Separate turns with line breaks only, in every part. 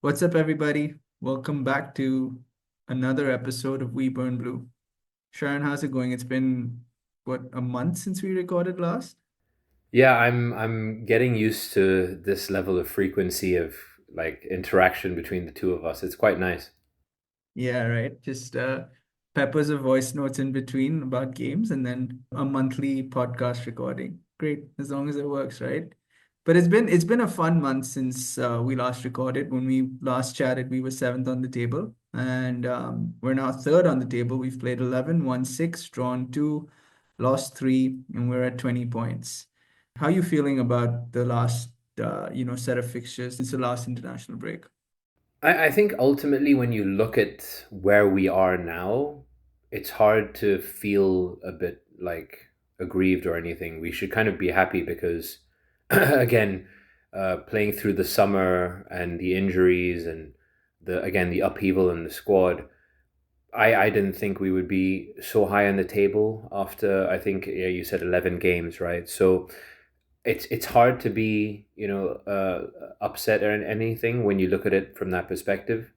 What's up, everybody? Welcome back to another episode of We Burn Blue. Sharon, how's it going? It's been, what, a month since we recorded last?
Yeah, I'm getting used to this level of frequency of like interaction between the two of us. It's quite nice.
Yeah, right. Just peppers of voice notes in between about games and then a monthly podcast recording. Great, as long as it works, right? But it's been a fun month since we last recorded. When we last chatted, we were seventh on the table, and we're now third on the table. We've played 11, won six, drawn two, lost three, and we're at 20 points. How are you feeling about the last set of fixtures since the last international break?
I think ultimately when you look at where we are now, it's hard to feel a bit like aggrieved or anything. We should kind of be happy because again, playing through the summer and the injuries and the upheaval in the squad, I didn't think we would be so high on the table after I think yeah, you said 11 games, right? So it's hard to be upset or anything when you look at it from that perspective.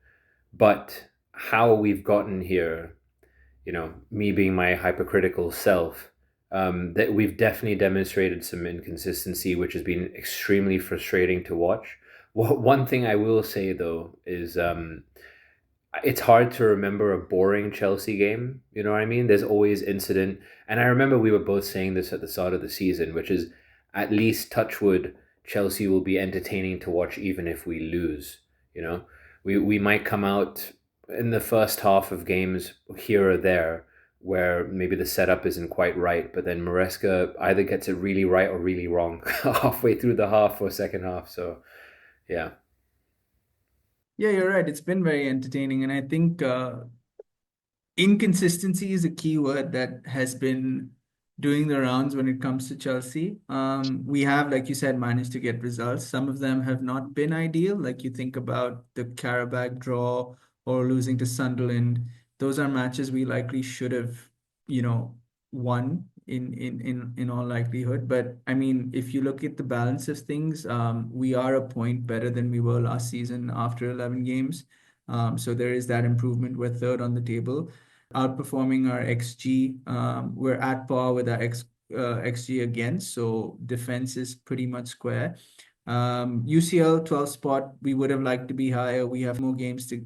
But how we've gotten here, me being my hypercritical self, that we've definitely demonstrated some inconsistency, which has been extremely frustrating to watch. One thing I will say though is it's hard to remember a boring Chelsea game. You know what I mean? There's always incident. And I remember we were both saying this at the start of the season, which is at least touchwood, Chelsea will be entertaining to watch even if we lose. You know, we might come out in the first half of games here or there where maybe the setup isn't quite right, but then Maresca either gets it really right or really wrong halfway through the half or second half. So yeah.
Yeah, you're right. It's been very entertaining, and I think inconsistency is a key word that has been doing the rounds when it comes to Chelsea. We have, like you said, managed to get results. Some of them have not been ideal. Like you think about the Carabao draw or losing to Sunderland. Those are matches we likely should have, you know, won in all likelihood. But I mean, if you look at the balance of things, we are a point better than we were last season after 11 games. So there is that improvement. We're third on the table, outperforming our XG. We're at par with our XG again, so defense is pretty much square. UCL 12 spot, we would have liked to be higher. We have more games to,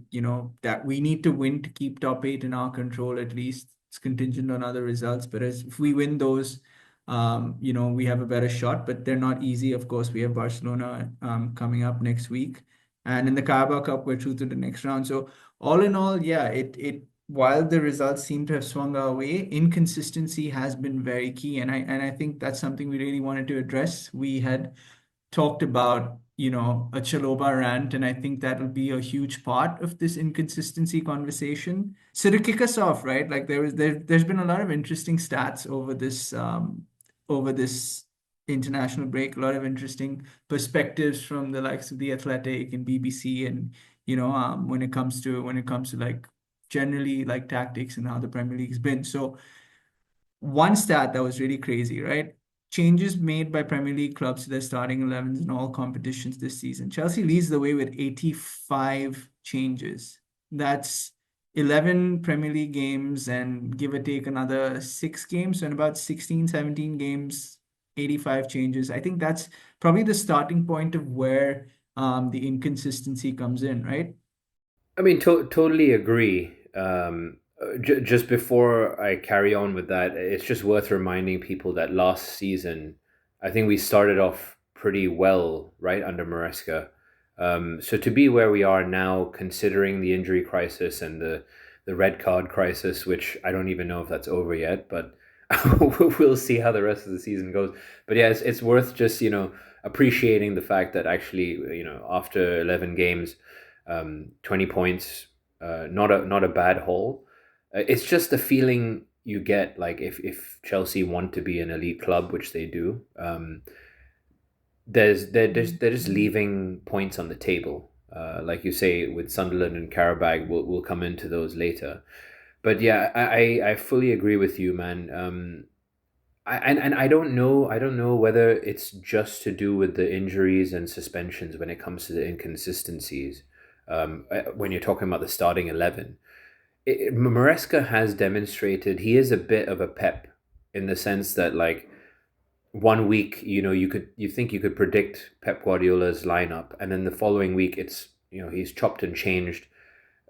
that we need to win to keep top eight in our control at least. It's contingent on other results, but if we win those, we have a better shot, but they're not easy. Of course, we have Barcelona coming up next week. And in the Carabao Cup, we're through to the next round. So all in all, yeah, it while the results seem to have swung our way, inconsistency has been very key. And I think that's something we really wanted to address. We had talked about, a Chaloba rant, and I think that'll be a huge part of this inconsistency conversation. So to kick us off, right? Like there's been a lot of interesting stats over this international break, a lot of interesting perspectives from the likes of the Athletic and BBC, and when it comes to like generally like tactics and how the Premier League's been. So one stat that was really crazy, right? Changes made by Premier League clubs to their starting 11s in all competitions this season. Chelsea leads the way with 85 changes. That's 11 Premier League games and give or take another six games. So in about 16, 17 games, 85 changes. I think that's probably the starting point of where the inconsistency comes in, right?
I mean, totally agree. Just before I carry on with that, it's just worth reminding people that last season, I think we started off pretty well, right, under Maresca. So to be where we are now, considering the injury crisis and the red card crisis, which I don't even know if that's over yet, but we'll see how the rest of the season goes. But yeah, it's worth just, appreciating the fact that actually, after 11 games, 20 points, not a bad haul. It's just the feeling you get, like if Chelsea want to be an elite club, which they do, they're just leaving points on the table. Like you say with Sunderland and Carabao, we'll come into those later. But yeah, I fully agree with you, man. And I don't know whether it's just to do with the injuries and suspensions when it comes to the inconsistencies. when you're talking about the starting 11. Maresca has demonstrated he is a bit of a Pep in the sense that, like, one week, you think you could predict Pep Guardiola's lineup, and then the following week it's, he's chopped and changed,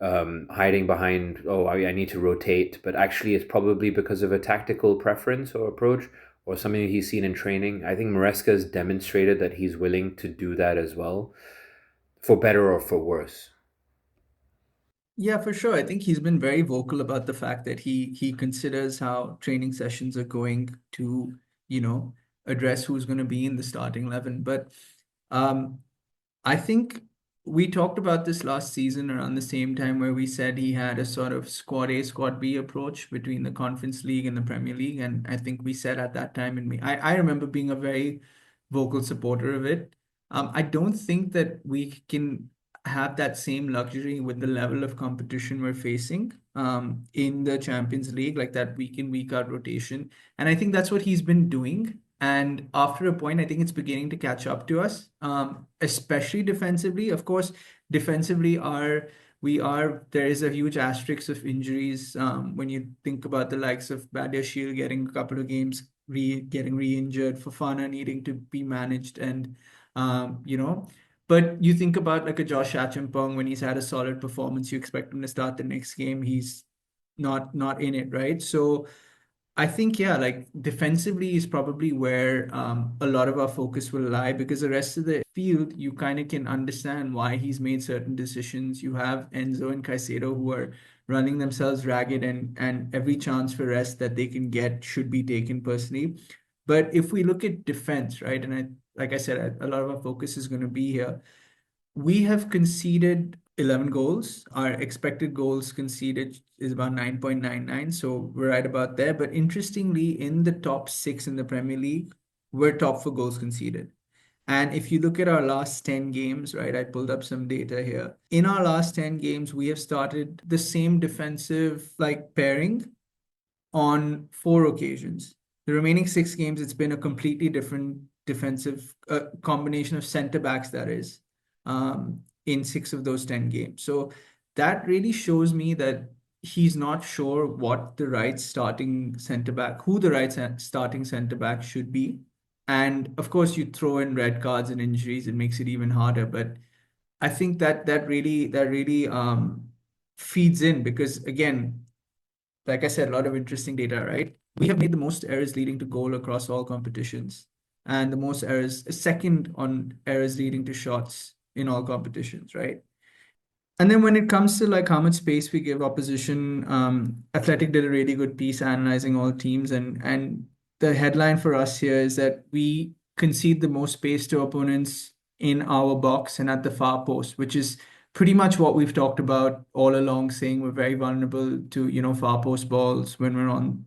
hiding behind, oh, I need to rotate, but actually it's probably because of a tactical preference or approach or something that he's seen in training. I think Maresca has demonstrated that he's willing to do that as well, for better or for worse.
Yeah, for sure. I think he's been very vocal about the fact that he considers how training sessions are going to, you know, address who's going to be in the starting 11. But um, I think we talked about this last season around the same time where we said he had a sort of squad A, squad B approach between the Conference League and the Premier League. And I think we said at that time, and I remember being a very vocal supporter of it. I don't think that we can have that same luxury with the level of competition we're facing in the Champions League, like that week in, week out rotation. And I think that's what he's been doing. And after a point, I think it's beginning to catch up to us, especially defensively. Of course, defensively, there is a huge asterisk of injuries when you think about the likes of Badia Shield getting a couple of games, getting re-injured, Fofana needing to be managed, and you know. But you think about like a Josh Achimpong when he's had a solid performance, you expect him to start the next game. He's not in it, right? So I think, yeah, like defensively is probably where a lot of our focus will lie because the rest of the field, you kind of can understand why he's made certain decisions. You have Enzo and Caicedo who are running themselves ragged, and every chance for rest that they can get should be taken personally. But if we look at defense, right, and like I said, a lot of our focus is going to be here. We have conceded 11 goals. Our expected goals conceded is about 9.99. So we're right about there. But interestingly, in the top six in the Premier League, we're top for goals conceded. And if you look at our last 10 games, right, I pulled up some data here. In our last 10 games, we have started the same defensive like pairing on four occasions. The remaining six games, it's been a completely different defensive combination of center backs, that is, in six of those 10 games. So that really shows me that he's not sure what the right starting center back, who the right starting center back should be. And of course, you throw in red cards and injuries, it makes it even harder. But I think that really feeds in because again, like I said, a lot of interesting data, right? We have made the most errors leading to goal across all competitions, and the most errors, second on errors leading to shots in all competitions, right? And then when it comes to like how much space we give opposition, Athletic did a really good piece analyzing all teams, and the headline for us here is that we concede the most space to opponents in our box and at the far post, which is pretty much what we've talked about all along, saying we're very vulnerable to, far post balls when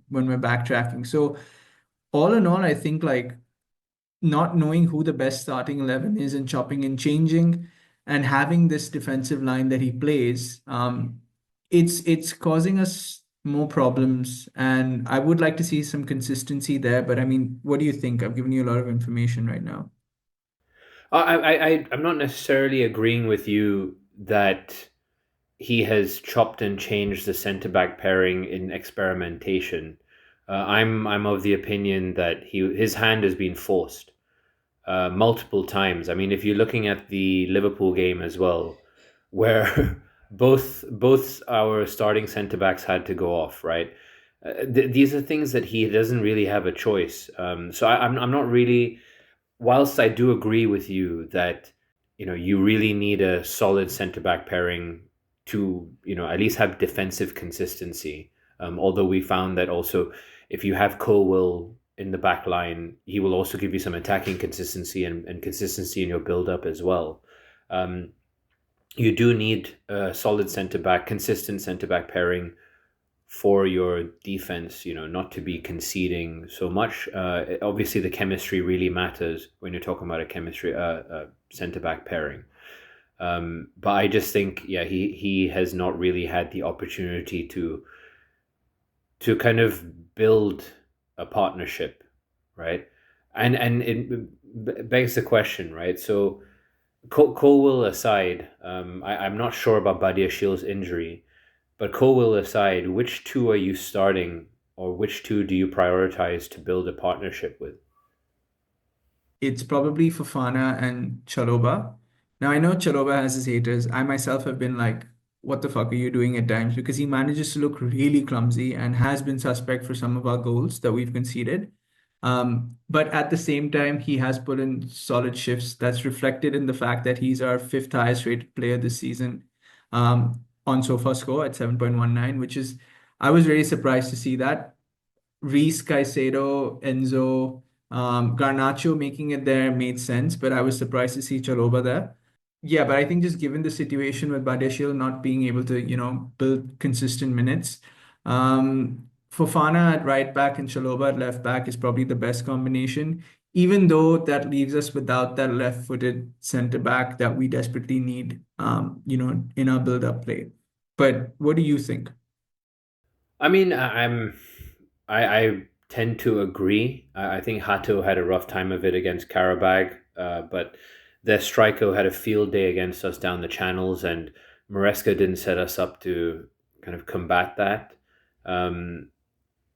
we're backtracking. So all in all, I think like not knowing who the best starting 11 is and chopping and changing and having this defensive line that he plays, it's causing us more problems. And I would like to see some consistency there. But I mean, what do you think? I've given you a lot of information right now.
I'm not necessarily agreeing with you that he has chopped and changed the center back pairing in experimentation. I'm of the opinion that his hand has been forced multiple times. I mean, if you're looking at the Liverpool game as well, where both our starting centre backs had to go off, right? These are things that he doesn't really have a choice. So I'm not really. Whilst I do agree with you that you really need a solid centre back pairing to at least have defensive consistency. Although we found that also if you have Colwill in the back line, he will also give you some attacking consistency and consistency in your build up as well. Um, you do need a solid centre back, consistent centre back pairing for your defense, not to be conceding so much. Obviously, the chemistry really matters when you're talking about a chemistry center back pairing. But I just think, yeah, he has not really had the opportunity to kind of build a partnership, right? And it begs the question, right? So Colwill aside, I'm not sure about Badia Shield's injury, but Colwill aside, which two are you starting, or which two do you prioritize to build a partnership with?
It's probably Fofana and Chaloba. Now I know Chaloba has his haters. I myself have been like, what the fuck are you doing at times? Because he manages to look really clumsy and has been suspect for some of our goals that we've conceded. But at the same time, he has put in solid shifts. That's reflected in the fact that he's our fifth highest rated player this season on SofaScore at 7.19, which is, I was very surprised to see that. Reese, Caicedo, Enzo, Garnacho making it there made sense, but I was surprised to see Chaloba there. Yeah, but I think just given the situation with Badiashile not being able to, build consistent minutes, Fofana at right back and Chaloba at left back is probably the best combination, even though that leaves us without that left-footed center back that we desperately need, in our build-up play. But what do you think?
I mean, I tend to agree. I think Hato had a rough time of it against Karabag, but their striker had a field day against us down the channels, and Maresca didn't set us up to kind of combat that. Um,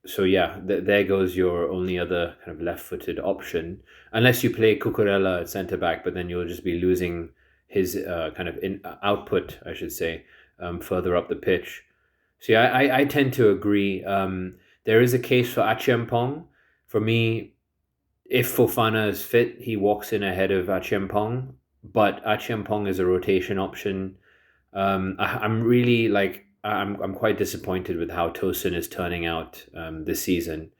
so yeah, there goes your only other kind of left-footed option, unless you play Cucurella at centre back, but then you'll just be losing his kind of output, I should say, further up the pitch. So yeah, I tend to agree. There is a case for Achiampong. For me, if Fofana is fit, he walks in ahead of Achiampong, but Achiampong is a rotation option. I'm really like I'm quite disappointed with how Tosin is turning out this season.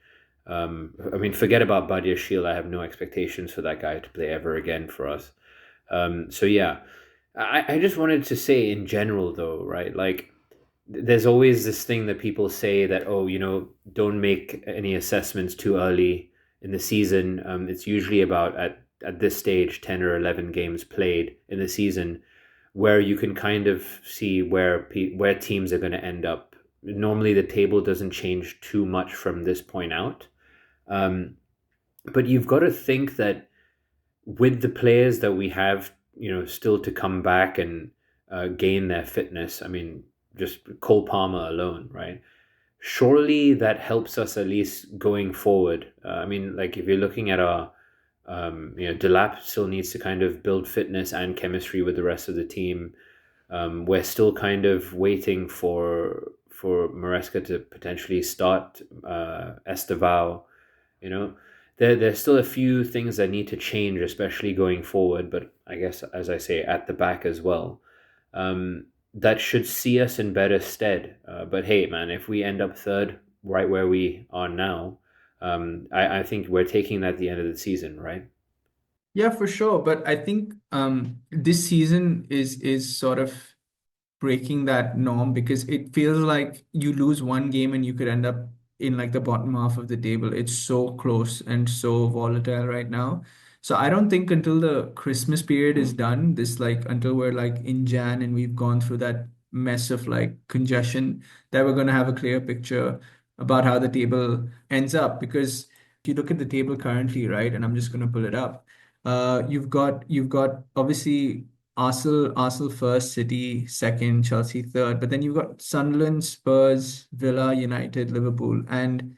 I mean, forget about Badia Shield. I have no expectations for that guy to play ever again for us. So yeah, I just wanted to say in general though, right? Like there's always this thing that people say that, oh, don't make any assessments too early in the season. It's usually about at this stage 10 or 11 games played in the season where you can kind of see where teams are going to end up. Normally the table doesn't change too much from this point out. um, but you've got to think that with the players that we have, still to come back and gain their fitness. I mean, just Cole Palmer alone, right? Surely that helps us at least going forward. I mean, like if you're looking at our, Delap still needs to kind of build fitness and chemistry with the rest of the team. We're still kind of waiting for Maresca to potentially start Estevao. You know, there's still a few things that need to change, especially going forward. But I guess, as I say, at the back as well, that should see us in better stead. But hey, man, if we end up third, right where we are now, I think we're taking that at the end of the season, right?
Yeah, for sure. But I think this season is sort of breaking that norm because it feels like you lose one game and you could end up in like the bottom half of the table. It's so close and so volatile right now. So I don't think until the Christmas period is done, this like until we're like in Jan and we've gone through that mess of like congestion, that we're going to have a clear picture about how the table ends up. Because if you look at the table currently, right, and I'm just going to pull it up, you've got obviously Arsenal first, City second, Chelsea third, but then you've got Sunderland, Spurs, Villa, United, Liverpool, and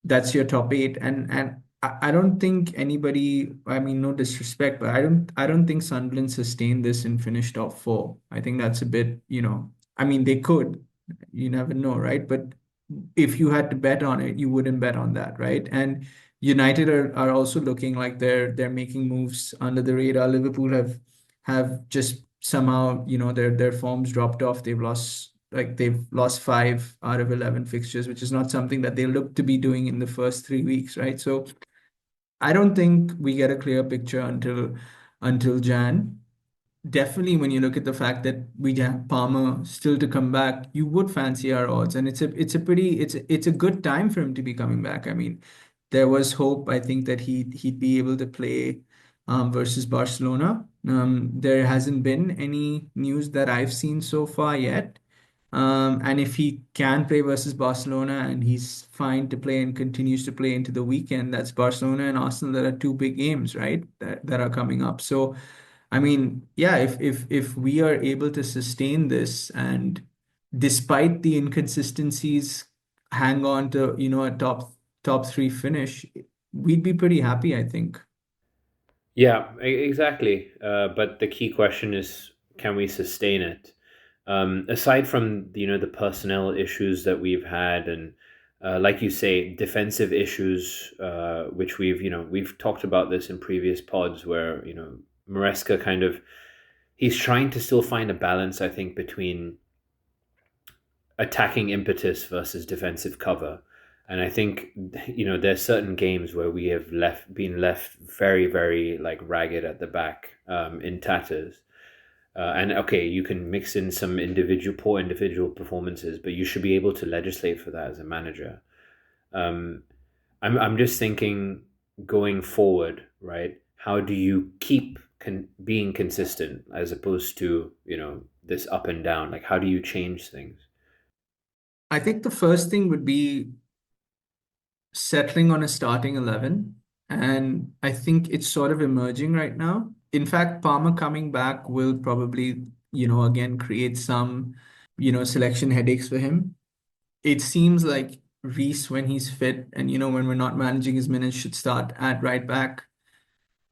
that's your top eight. And I don't think anybody, I mean, no disrespect, but I don't think Sunderland sustained this and finished top four. I think that's a bit, I mean, they could, you never know, right? But if you had to bet on it, you wouldn't bet on that, right? And United are also looking like they're making moves under the radar. Liverpool have just somehow, their forms dropped off. They've lost 5 out of 11 fixtures, which is not something that they look to be doing in the first 3 weeks, right? So I don't think we get a clear picture until Jan. Definitely, when you look at the fact that we have Palmer still to come back, you would fancy our odds, and it's a good time for him to be coming back. I mean, there was hope, I think, that he'd be able to play versus Barcelona. There hasn't been any news that I've seen so far yet. And if he can play versus Barcelona and he's fine to play and continues to play into the weekend, that's Barcelona and Arsenal that are two big games, right? That are coming up. So. I mean, yeah, if we are able to sustain this and despite the inconsistencies, hang on to, a top three finish, we'd be pretty happy, I think.
Yeah, exactly. But the key question is, can we sustain it? Aside from the personnel issues that we've had, and like you say, defensive issues, which we've talked about this in previous pods, where Maresca kind of he's trying to still find a balance, I think, between attacking impetus versus defensive cover. And I think there's certain games where we have been left very, very like ragged at the back, in tatters. And okay, you can mix in some poor individual performances, but you should be able to legislate for that as a manager. Um, I'm just thinking going forward, right? How do you keep being consistent as opposed to this up and down? Like, how do you change things?
I think the first thing would be settling on a starting 11. And I think it's sort of emerging right now. In fact, Palmer coming back will probably, again, create some, selection headaches for him. It seems like Reese, when he's fit and, when we're not managing his minutes, should start at right back.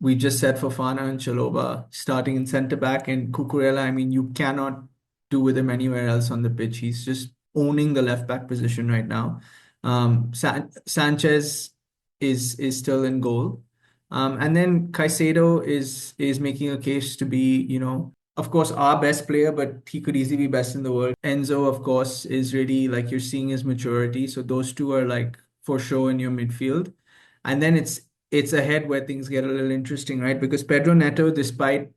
We just said Fofana and Chaloba starting in centre back, and Cucurella. I mean, you cannot do with him anywhere else on the pitch. He's just owning the left back position right now. Sanchez is still in goal, and then Caicedo is making a case to be, of course, our best player, but he could easily be best in the world. Enzo, of course, is really like you're seeing his maturity. So those two are like for sure in your midfield. And then it's ahead where things get a little interesting, right? Because Pedro Neto, despite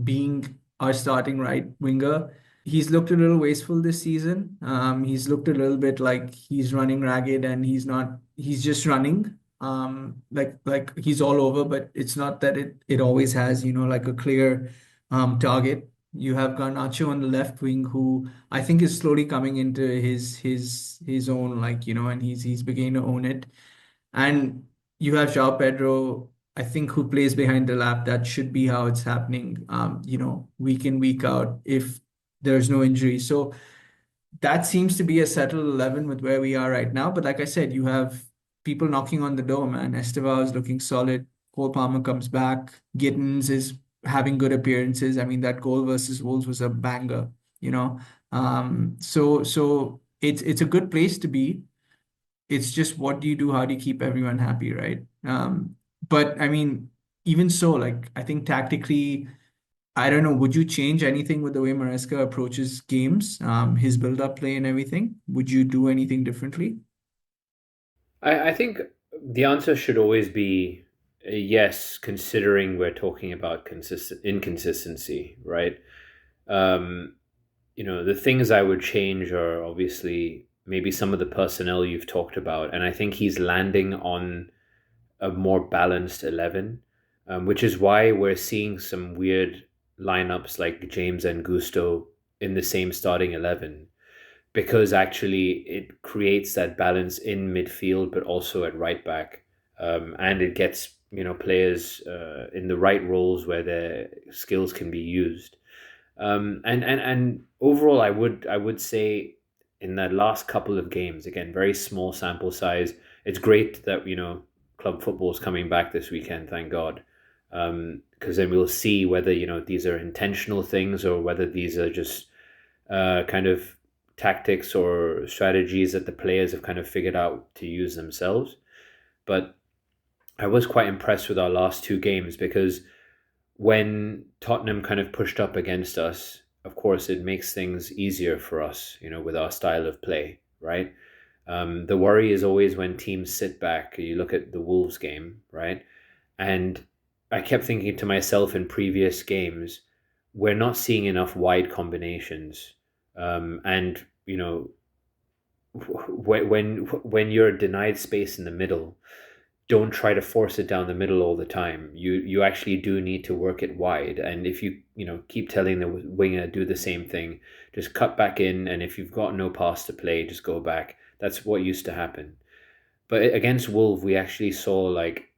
being our starting right winger, he's looked a little wasteful this season. He's looked a little bit like he's running ragged and he's not, he's just running. Like he's all over, but it's not that it always has, like a clear target. You have Garnacho on the left wing, who I think is slowly coming into his own, like, and he's beginning to own it. And you have João Pedro, I think, who plays behind the lap. That should be how it's happening, week in, week out, if there's no injury. So that seems to be a settled 11 with where we are right now. But like I said, you have people knocking on the door, man. Estevao is looking solid. Cole Palmer comes back. Gittins is having good appearances. I mean, that goal versus Wolves was a banger, you know. So it's a good place to be. It's just what do you do? How do you keep everyone happy, right? But I mean, even so, like I think tactically, I don't know, would you change anything with the way Maresca approaches games, his build-up play and everything? Would you do anything differently?
I think the answer should always be yes, considering we're talking about consistent inconsistency, right? Um, the things I would change are obviously maybe some of the personnel you've talked about, and I think he's landing on a more balanced 11, which is why we're seeing some weird lineups like James and Gusto in the same starting 11, because actually it creates that balance in midfield, but also at right back. And it gets players in the right roles where their skills can be used. And overall, I would say in that last couple of games, again, very small sample size. It's great that club football is coming back this weekend. Thank God, because then we'll see whether these are intentional things or whether these are just kind of tactics or strategies that the players have kind of figured out to use themselves. But I was quite impressed with our last two games because when Tottenham kind of pushed up against us, of course, it makes things easier for us, with our style of play, right? The worry is always when teams sit back. You look at the Wolves game, right? And I kept thinking to myself in previous games, we're not seeing enough wide combinations. And, when you're denied space in the middle, don't try to force it down the middle all the time. You actually do need to work it wide. And if you keep telling the winger do the same thing, just cut back in. And if you've got no pass to play, just go back. That's what used to happen. But against Wolves, we actually saw like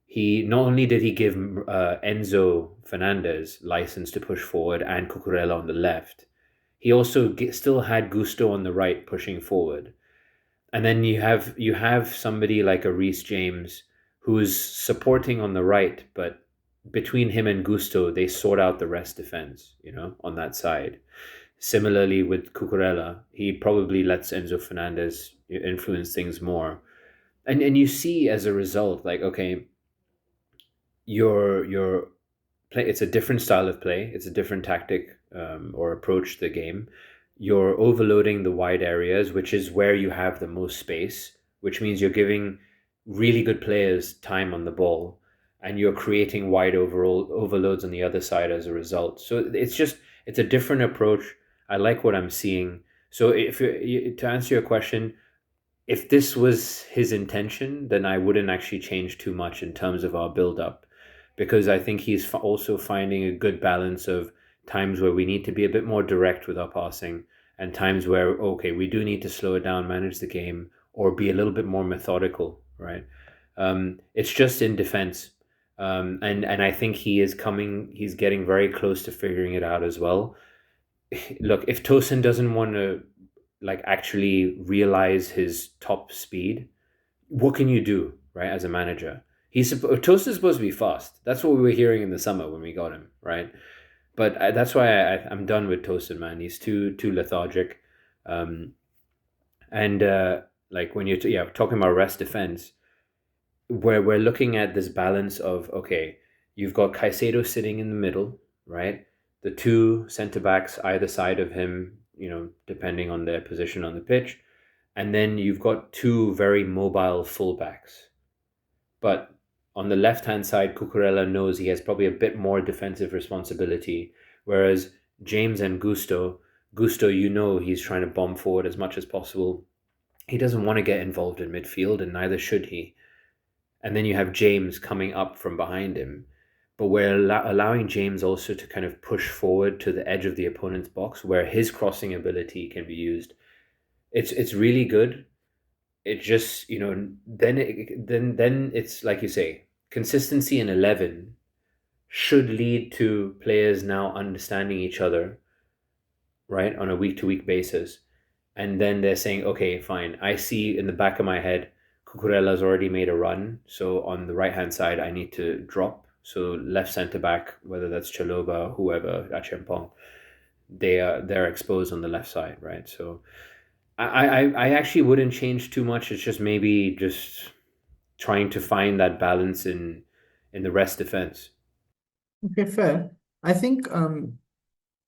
He not only did he give Enzo Fernandez license to push forward and Cucurella on the left, he also still had Gusto on the right pushing forward. And then you have somebody like a Reece James who's supporting on the right, but between him and Gusto, they sort out the rest defense, on that side. Similarly with Cucurella, he probably lets Enzo Fernandez influence things more. And you see as a result, like, okay, your play, it's a different style of play, it's a different tactic, or approach to the game. You're overloading the wide areas, which is where you have the most space, which means you're giving really good players time on the ball, and you're creating wide overall overloads on the other side as a result. So it's a different approach. I like what I'm seeing. So if to answer your question, if this was his intention, then I wouldn't actually change too much in terms of our build up, because I think he's also finding a good balance of times where we need to be a bit more direct with our passing, and times where, okay, we do need to slow it down, manage the game, or be a little bit more methodical, right? It's just in defense. And I think he's getting very close to figuring it out as well. Look, if Tosin doesn't want to like actually realize his top speed, what can you do, right? As a manager, Toast is supposed to be fast. That's what we were hearing in the summer when we got him, right? But that's why I'm done with Toasted, man. He's too lethargic, um, and like when you're talking about rest defense, where we're looking at this balance of, okay, you've got Caicedo sitting in the middle, right? The two center backs either side of him, depending on their position on the pitch, and then you've got two very mobile fullbacks. But on the left hand side, Cucurella knows he has probably a bit more defensive responsibility, whereas James and Gusto, he's trying to bomb forward as much as possible. He doesn't want to get involved in midfield, and neither should he. And then you have James coming up from behind him, but we're allowing James also to kind of push forward to the edge of the opponent's box where his crossing ability can be used. It's really good. It just, then it's like you say, consistency in 11 should lead to players now understanding each other, right, on a week to week basis. And then they're saying, okay, fine, I see in the back of my head Cucurella's already made a run, so on the right hand side I need to drop. So left center back, whether that's Chaloba, whoever, Achempong, they're exposed on the left side, right? So I actually wouldn't change too much. It's just maybe just trying to find that balance in the rest defense.
Okay, fair. I think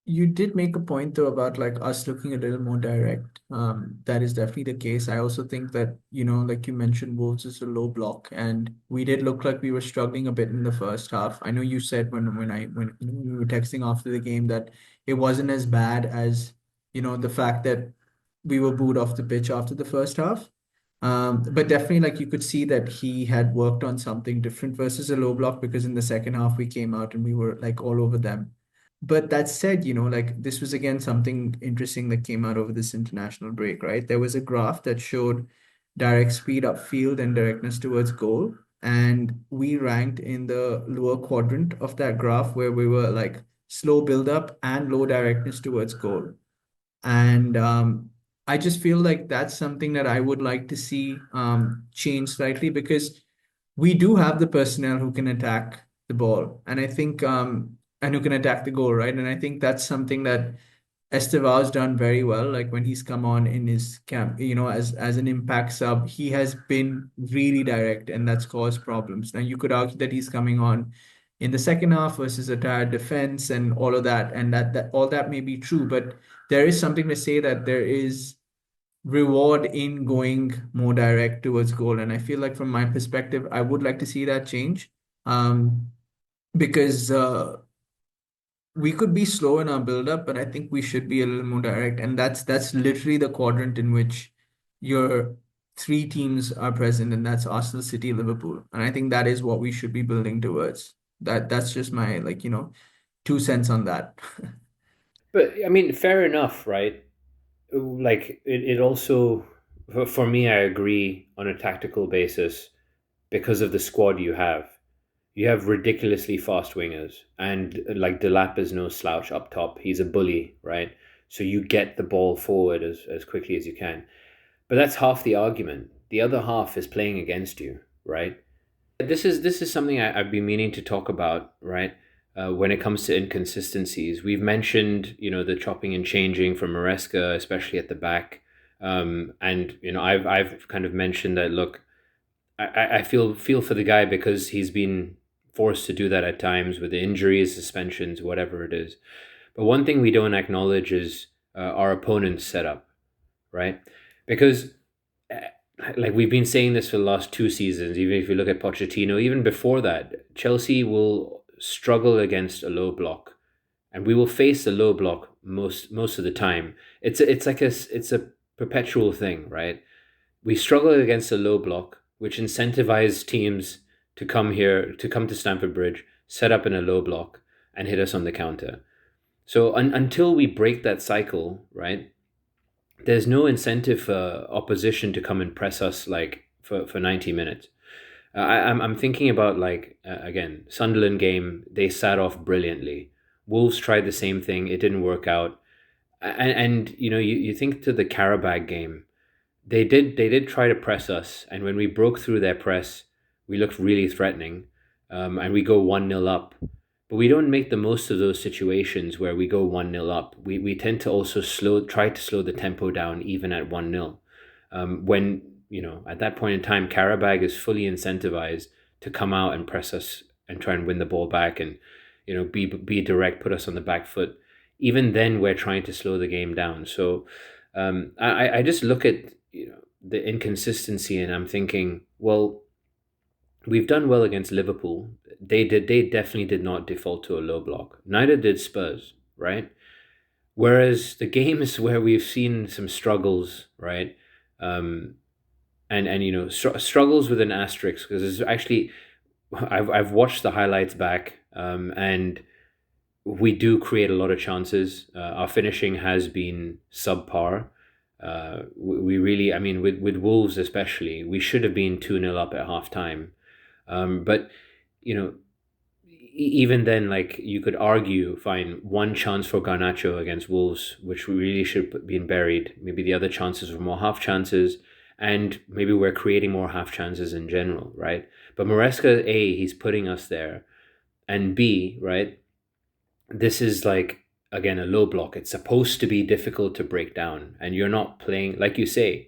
you did make a point though about like us looking a little more direct. That is definitely the case. I also think that, like you mentioned, Wolves is a low block, and we did look like we were struggling a bit in the first half. I know you said when we were texting after the game that it wasn't as bad as, the fact that we were booed off the pitch after the first half. But definitely, like you could see that he had worked on something different versus a low block, because in the second half we came out and we were like all over them. But that said, like this was again something interesting that came out over this international break, right? There was a graph that showed direct speed upfield and directness towards goal. And we ranked in the lower quadrant of that graph where we were like slow build up and low directness towards goal. And I just feel like that's something that I would like to see change slightly, because we do have the personnel who can attack the ball. And I think, and who can attack the goal, right? And I think that's something that Estevao's done very well. Like when he's come on in his camp, as an impact sub, he has been really direct, and that's caused problems. Now you could argue that he's coming on in the second half versus a tired defense and all of that, and that all that may be true, but there is something to say that there is reward in going more direct towards goal. And I feel like from my perspective, I would like to see that change. Um, because we could be slow in our build-up, but I think we should be a little more direct. And that's literally the quadrant in which your three teams are present, and that's Arsenal, City, Liverpool. And I think that is what we should be building towards. That's just my 2 cents on that.
But I mean, fair enough, right? Like it also, for me, I agree on a tactical basis because of the squad you have. you have ridiculously fast wingers, and like Delap is no slouch up top. He's a bully, right? So you get the ball forward as quickly as you can. But that's half the argument. The other half is playing against you, right? This is something I've been meaning to talk about, right? When it comes to inconsistencies, we've mentioned, the chopping and changing from Maresca, especially at the back, and I've kind of mentioned that. Look, I feel for the guy because he's been forced to do that at times with the injuries, suspensions, whatever it is. But one thing we don't acknowledge is our opponent's setup, right? Because like we've been saying this for the last 2 seasons, even if you look at Pochettino, even before that, Chelsea will struggle against a low block, and we will face a low block most of the time. It's a perpetual thing, right? We struggle against a low block, which incentivizes teams to come to Stamford Bridge, set up in a low block, and hit us on the counter. So until we break that cycle, right? There's no incentive for opposition to come and press us like for 90 minutes. I'm thinking about like again Sunderland game. They sat off brilliantly. Wolves tried the same thing. It didn't work out. And you think to the Karabag game. They did try to press us, and when we broke through their press, we looked really threatening, and we go 1-0 up. But we don't make the most of those situations where we go 1-0 up. We tend to also try to slow the tempo down even at 1-0. When, at that point in time, Karabag is fully incentivized to come out and press us and try and win the ball back and, be direct, put us on the back foot. Even then, we're trying to slow the game down. So I just look at the inconsistency and I'm thinking, well, we've done well against Liverpool. They definitely did not default to a low block. Neither did Spurs, right? Whereas the games where we've seen some struggles, right? Um, and struggles with an asterisk because it's actually I've watched the highlights back, and we do create a lot of chances. Our finishing has been subpar. We really, I mean, with Wolves especially, we should have been 2-0 up at half time. But, you know, even then, like, you could argue, fine, one chance for Garnacho against Wolves, which really should have been buried. Maybe the other chances were more half chances, and maybe we're creating more half chances in general, right? But Maresca, A, he's putting us there, and B, right? This is like again a low block. It's supposed to be difficult to break down, and you're not playing like you say.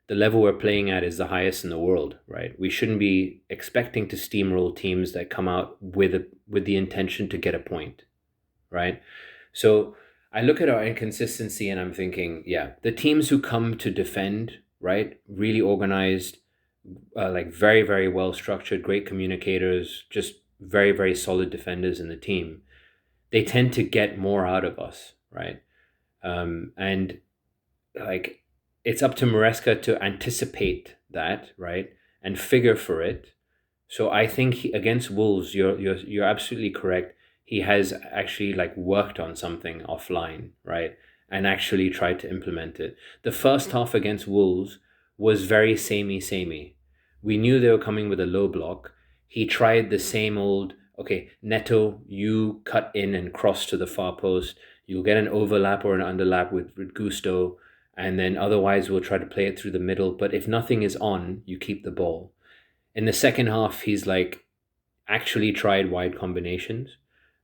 The level we're playing at is the highest in the world, right? We shouldn't be expecting to steamroll teams that come out with the intention to get a point, right? So I look at our inconsistency and I'm thinking, yeah, the teams who come to defend, right, really organized, like very very well structured, great communicators, just very very solid defenders in the team, they tend to get more out of us, right? And like it's up to Maresca to anticipate that, right, and figure for it. So I think against Wolves, you're absolutely correct. He has actually like worked on something offline, right, and actually tried to implement it. The first half against Wolves was very samey. We knew they were coming with a low block. He tried the same old. Okay, Neto, you cut in and cross to the far post. You'll get an overlap or an underlap with Gusto, and then otherwise we'll try to play it through the middle. But if nothing is on, you keep the ball. In the second half, he's like actually tried wide combinations.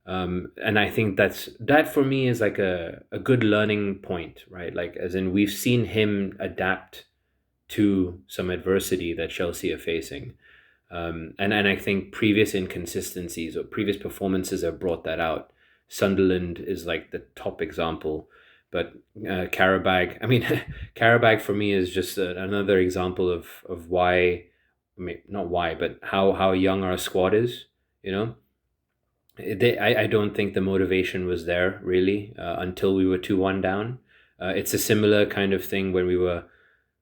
And I think that for me is like a good learning point, right? Like as in we've seen him adapt to some adversity that Chelsea are facing. And I think previous inconsistencies or previous performances have brought that out. Sunderland is like the top example, but Karabag. I mean, Karabag for me is just another example of why. I mean, not why, but how young our squad is. You know, I don't think the motivation was there really until we were 2-1 down. It's a similar kind of thing when we were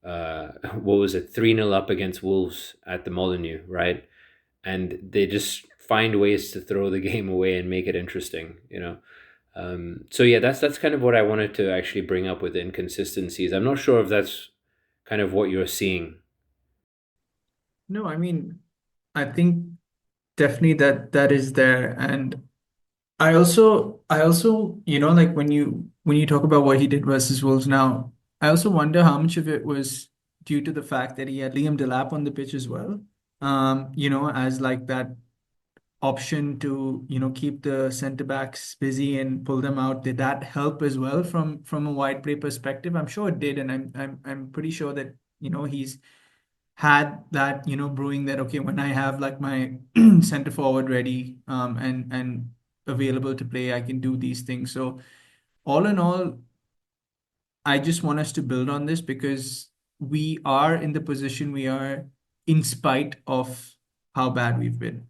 what was it, 3-0 up against Wolves at the Molineux, right? And they just find ways to throw the game away and make it interesting, you know. So yeah, that's kind of what I wanted to actually bring up with inconsistencies. I'm not sure if that's kind of what you're seeing.
No, I mean, I think Definitely that is there. And I also, like when you talk about what he did versus Wolves now, I also wonder how much of it was due to the fact that he had Liam Delap on the pitch as well. As like that option to, keep the center backs busy and pull them out. Did that help as well from a wide play perspective? I'm sure it did, and I'm pretty sure that, he's had that, brewing that, okay, when I have like my center forward ready, and available to play, I can do these things. So all in all, I just want us to build on this because we are in the position we are in spite of how bad we've been.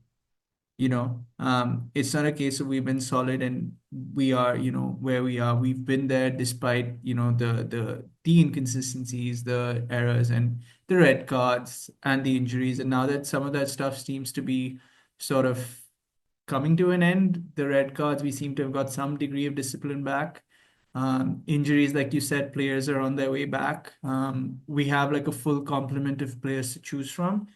It's not a case of we've been solid and we are, where we are. We've been there despite, the inconsistencies, the errors, and the red cards and the injuries. And now that some of that stuff seems to be sort of coming to an end, the red cards, we seem to have got some degree of discipline back. Injuries, like you said, players are on their way back. We have like a full complement of players to choose from.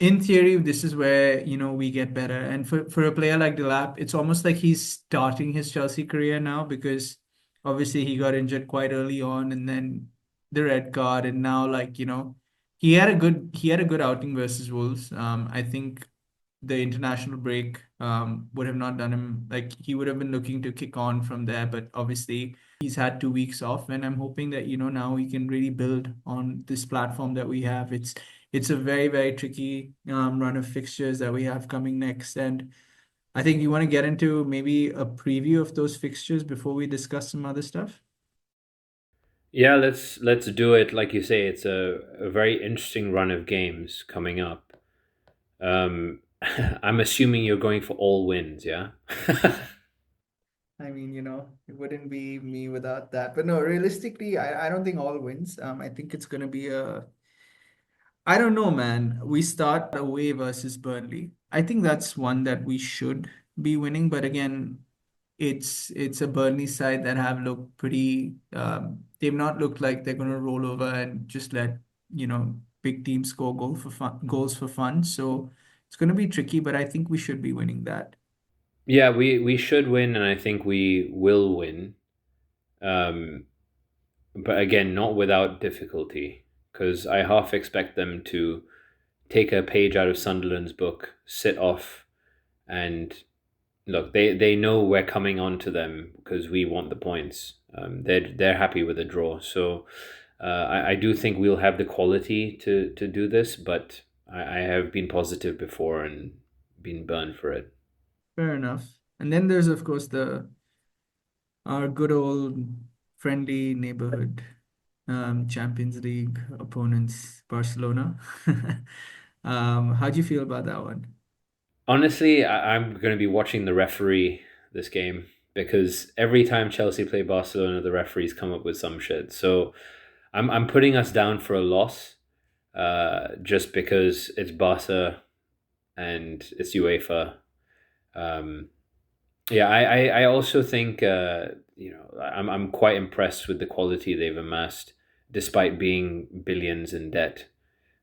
In theory, this is where, we get better. And for a player like Delap, it's almost like he's starting his Chelsea career now because obviously he got injured quite early on and then the red card and now like, he had a good outing versus Wolves. I think the international break would have not done him like he would have been looking to kick on from there, but obviously he's had 2 weeks off, and I'm hoping that now we can really build on this platform that we have. It's a very, very tricky run of fixtures that we have coming next, and I think you want to get into maybe a preview of those fixtures before we discuss some other stuff.
Yeah, let's do it. Like you say, it's a very interesting run of games coming up. I'm assuming you're going for all wins, yeah?
I mean, it wouldn't be me without that. But no, realistically, I don't think all wins. I think it's going to be I don't know, man. We start away versus Burnley. I think that's one that we should be winning. But again, it's a Burnley side that have looked pretty. They've not looked like they're going to roll over and just let big teams score goals for fun. So it's going to be tricky. But I think we should be winning that.
Yeah, we should win, and I think we will win. Um, but again, not without difficulty, because I half expect them to take a page out of Sunderland's book, sit off, and look. They know we're coming on to them because we want the points. They're happy with a draw, so I do think we'll have the quality to do this. But I have been positive before and been burned for it.
Fair enough. And then there's of course the our good old friendly neighborhood Champions League opponents, Barcelona. How do you feel about that one?
Honestly, I'm going to be watching the referee this game because every time Chelsea play Barcelona, the referees come up with some shit. So I'm putting us down for a loss, just because it's Barca and it's UEFA. Um, yeah, I also think I'm quite impressed with the quality they've amassed, despite being billions in debt.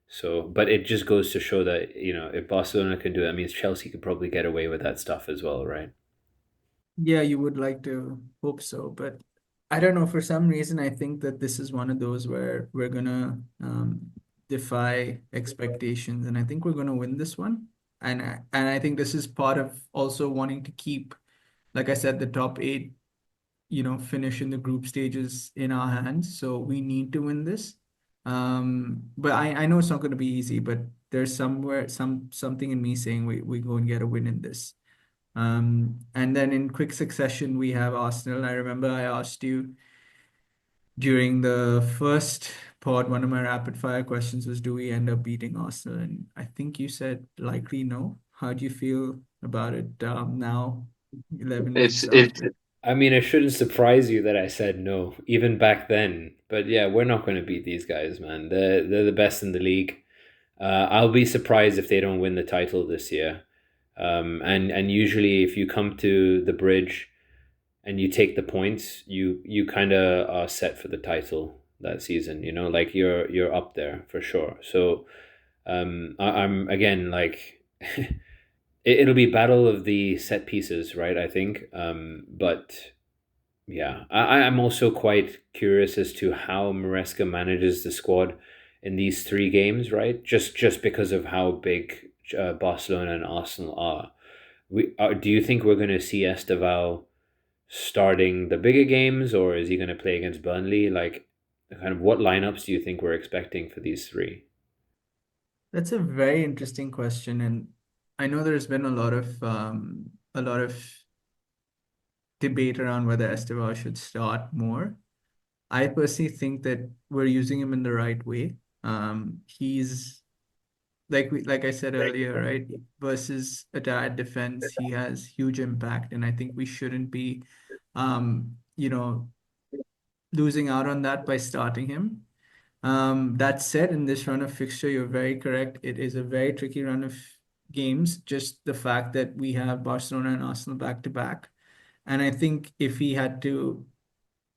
So, but it just goes to show that, if Barcelona can do it, that means Chelsea could probably get away with that stuff as well, right?
Yeah, you would like to hope so, but I don't know. For some reason, I think that this is one of those where we're gonna defy expectations, and I think we're gonna win this one. And I think this is part of also wanting to keep, like I said, the top eight, finish in the group stages in our hands. So we need to win this. But I know it's not going to be easy, but there's something in me saying we go and get a win in this. And then in quick succession, we have Arsenal. I remember I asked you during the first pod, one of my rapid fire questions was, do we end up beating Arsenal? And I think you said likely no. How do you feel about it now, 11
It's
weeks
it's
after?
I mean, it shouldn't surprise you that I said no, even back then. But yeah, we're not going to beat these guys, man. They're the best in the league. I'll be surprised if they don't win the title this year. And usually, if you come to the bridge and you take the points, you kind of are set for the title that season. Like you're up there for sure. So I'm again like It'll be battle of the set pieces, right? I think. But yeah, I'm also quite curious as to how Maresca manages the squad in these three games, right? Just because of how big Barcelona and Arsenal are. Do you think we're going to see Esteval starting the bigger games, or is he going to play against Burnley? Like, kind of what lineups do you think we're expecting for these three?
That's a very interesting question, and I know there's been a lot of debate around whether Estevao should start more. I personally think that we're using him in the right way. He's like I said earlier, right? Versus a tired defense, he has huge impact, and I think we shouldn't be, you know, losing out on that by starting him. That said, in this run of fixture, you're very correct. It is a very tricky run of games. Just the fact that we have Barcelona and Arsenal back to back, and I think if he had to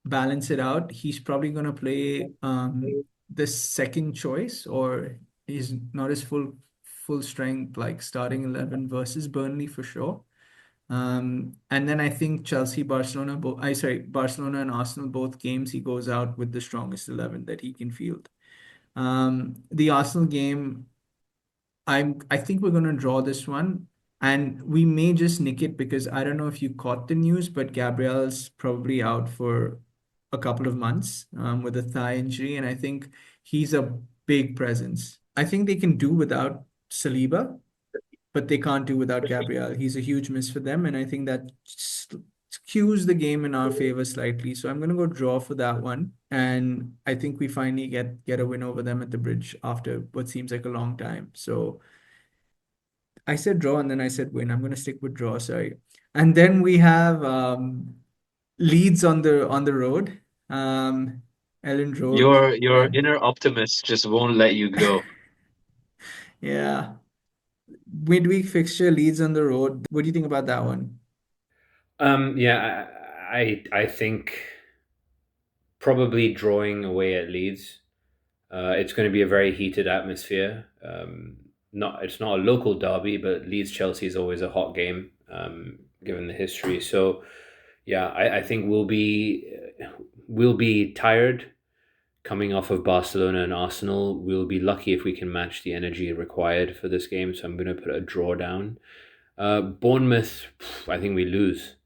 balance it out, he's probably going to play the second choice, or he's not his full strength, like starting 11 versus Burnley for sure. And then I think Chelsea, Barcelona, Barcelona and Arsenal, both games, he goes out with the strongest 11 that he can field. The Arsenal game, I think we're gonna draw this one, and we may just nick it because I don't know if you caught the news, but Gabriel's probably out for a couple of months with a thigh injury, and I think he's a big presence. I think they can do without Saliba, but they can't do without Gabriel. He's a huge miss for them, and I think that skews the game in our favor slightly. So I'm gonna go draw for that one, and I think we finally get a win over them at the bridge after what seems like a long time. So I said draw and then I said win. I'm gonna stick with draw, sorry. And then we have Leeds on the road. Ellen Road.
Your inner optimist just won't let you go.
Yeah. Midweek fixture, Leeds on the road. What do you think about that one?
Yeah, I think probably drawing away at Leeds. It's going to be a very heated atmosphere. Not It's not a local derby, but Leeds Chelsea is always a hot game, given the history. So yeah, I think we'll be tired coming off of Barcelona and Arsenal. We'll be lucky if we can match the energy required for this game. So I'm going to put a draw down. Bournemouth, I think we lose.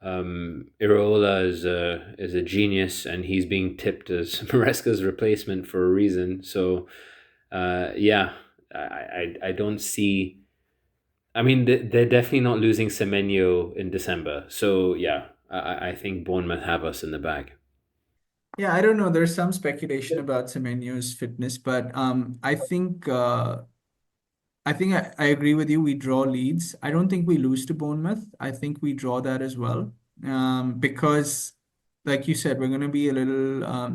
Iraola is a genius, and he's being tipped as Maresca's replacement for a reason. So, yeah, I don't see. I mean, they're definitely not losing Semenyo in December. So yeah, I think Bournemouth have us in the bag.
Yeah, I don't know. There's some speculation about Semenyo's fitness, but I agree with you. We draw Leeds. I don't think we lose to Bournemouth. I think we draw that as well. Because, like you said, we're going to be a little.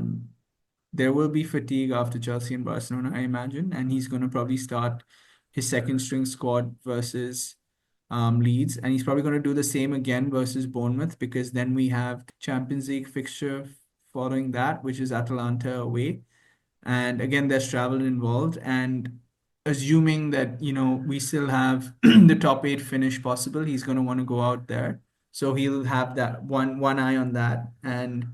There will be fatigue after Chelsea and Barcelona, I imagine, and he's going to probably start his second string squad versus Leeds, and he's probably going to do the same again versus Bournemouth because then we have the Champions League fixture following that, which is Atalanta away. And again, there's travel involved. And assuming that, we still have the top eight finish possible, he's going to want to go out there. So he'll have that one eye on that. And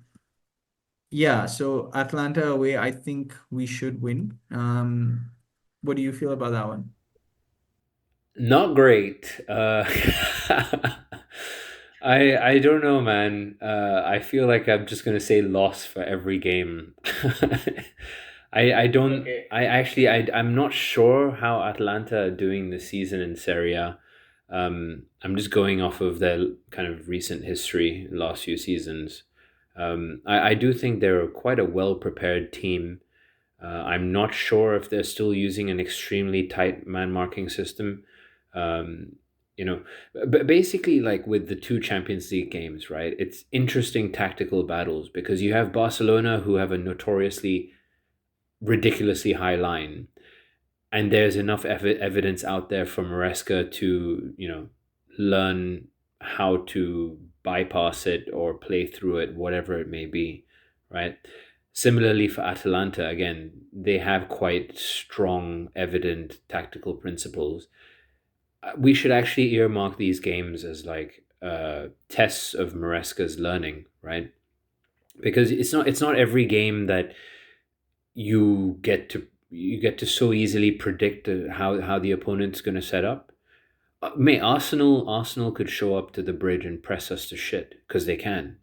yeah, so Atlanta away, I think we should win. What do you feel about that one?
Not great. I don't know, man. I feel like I'm just gonna say loss for every game. I don't.
Okay.
I actually I'm not sure how Atlanta are doing this season in Serie A. I'm just going off of their kind of recent history, last few seasons. I do think they're quite a well prepared team. I'm not sure if they're still using an extremely tight man marking system. Um, you know, but basically, like with the two Champions League games, right? It's interesting tactical battles because you have Barcelona who have a notoriously ridiculously high line, and there's enough evidence out there for Maresca to learn how to bypass it or play through it, whatever it may be, right? Similarly for Atalanta, again, they have quite strong, evident tactical principles. we should actually earmark these games as like tests of Maresca's learning, right? Because it's not every game that you get to so easily predict how the opponent's going to set up. May Arsenal could show up to the bridge and press us to shit because they can,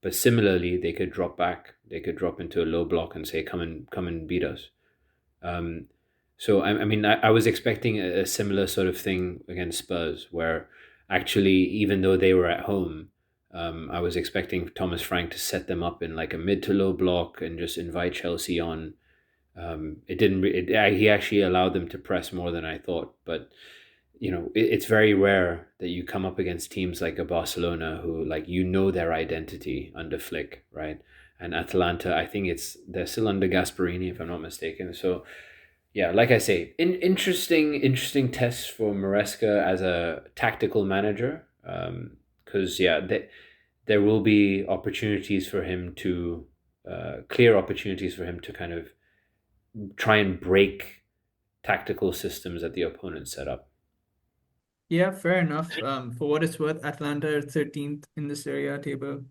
but similarly they could drop back, they could drop into a low block and say come and beat us. Um, so I mean, I was expecting a similar sort of thing against Spurs, where actually, even though they were at home, I was expecting Thomas Frank to set them up in like a mid to low block and just invite Chelsea on. It didn't. He actually allowed them to press more than I thought, but it's very rare that you come up against teams like a Barcelona who, like, their identity under Flick, right? And Atalanta, I think they're still under Gasperini, if I'm not mistaken. So yeah, like I say, interesting tests for Maresca as a tactical manager. Because yeah, there will be opportunities for him to clear opportunities for him to kind of try and break tactical systems that the opponent set up.
Yeah, fair enough. For what it's worth, Atlanta are 13th in the Serie A table,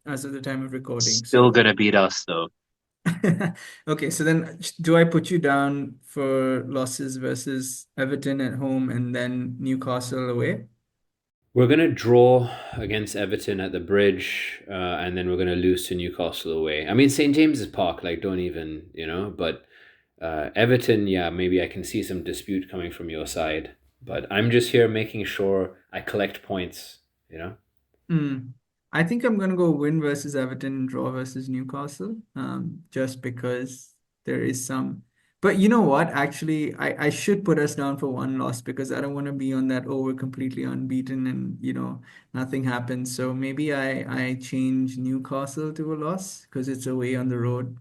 as of the time of recording.
Still
So,
gonna beat us though.
okay, so then do I put you down for losses versus Everton at home and then Newcastle away?
We're going to draw against Everton at the bridge, and then we're going to lose to Newcastle away. I mean, St. James's Park, like, don't even, but Everton, yeah, maybe I can see some dispute coming from your side. But I'm just here making sure I collect points.
Hmm. I think I'm gonna go win versus Everton and draw versus Newcastle. Just because there is some. But you know what? Actually, I should put us down for one loss because I don't want to be on that, oh, we're completely unbeaten and nothing happens. So maybe I change Newcastle to a loss because it's away on the road.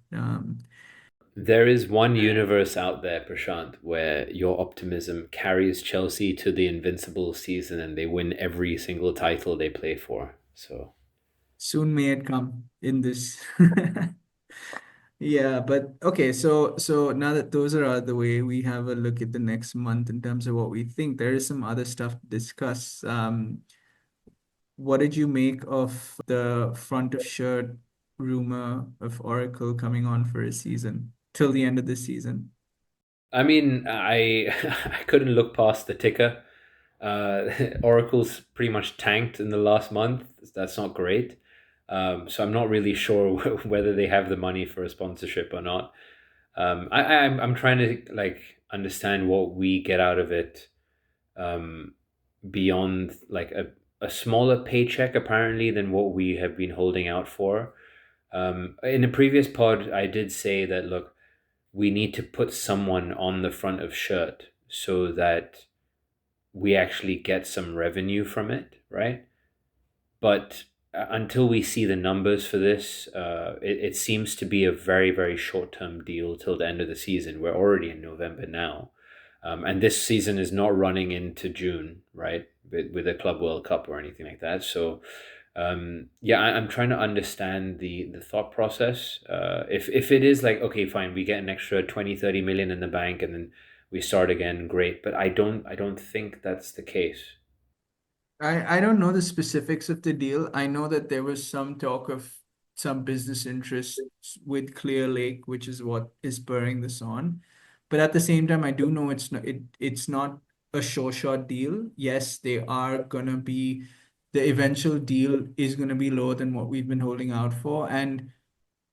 There is one universe out there, Prashant, where your optimism carries Chelsea to the invincible season and they win every single title they play for. So
Soon may it come in this. Yeah, but okay, so now that those are out of the way, we have a look at the next month in terms of what we think. There is some other stuff to discuss. What did you make of the front of shirt rumor of Oracle coming on for a season till the end of the season?
I mean, I I couldn't look past the ticker. Oracle's pretty much tanked in the last month. That's not great. So I'm not really sure whether they have the money for a sponsorship or not. I'm trying to like understand what we get out of it, um, beyond like a smaller paycheck apparently than what we have been holding out for. In a previous pod, I did say that, look, we need to put someone on the front of shirt so that we actually get some revenue from it, right? But until we see the numbers for this, it seems to be a very, very short term deal till the end of the season. We're already in November now. And this season is not running into June, right? With a Club World Cup or anything like that. So, yeah, I'm trying to understand the thought process. If it is like, okay, fine, we get an extra 20-30 million in the bank and then we start again, great. But I don't think that's the case.
I don't know the specifics of the deal. I know that there was some talk of some business interests with Clear Lake, which is what is spurring this on. But at the same time, I do know it's not a sure shot deal. Yes, they are gonna be the eventual deal is gonna be lower than what we've been holding out for. And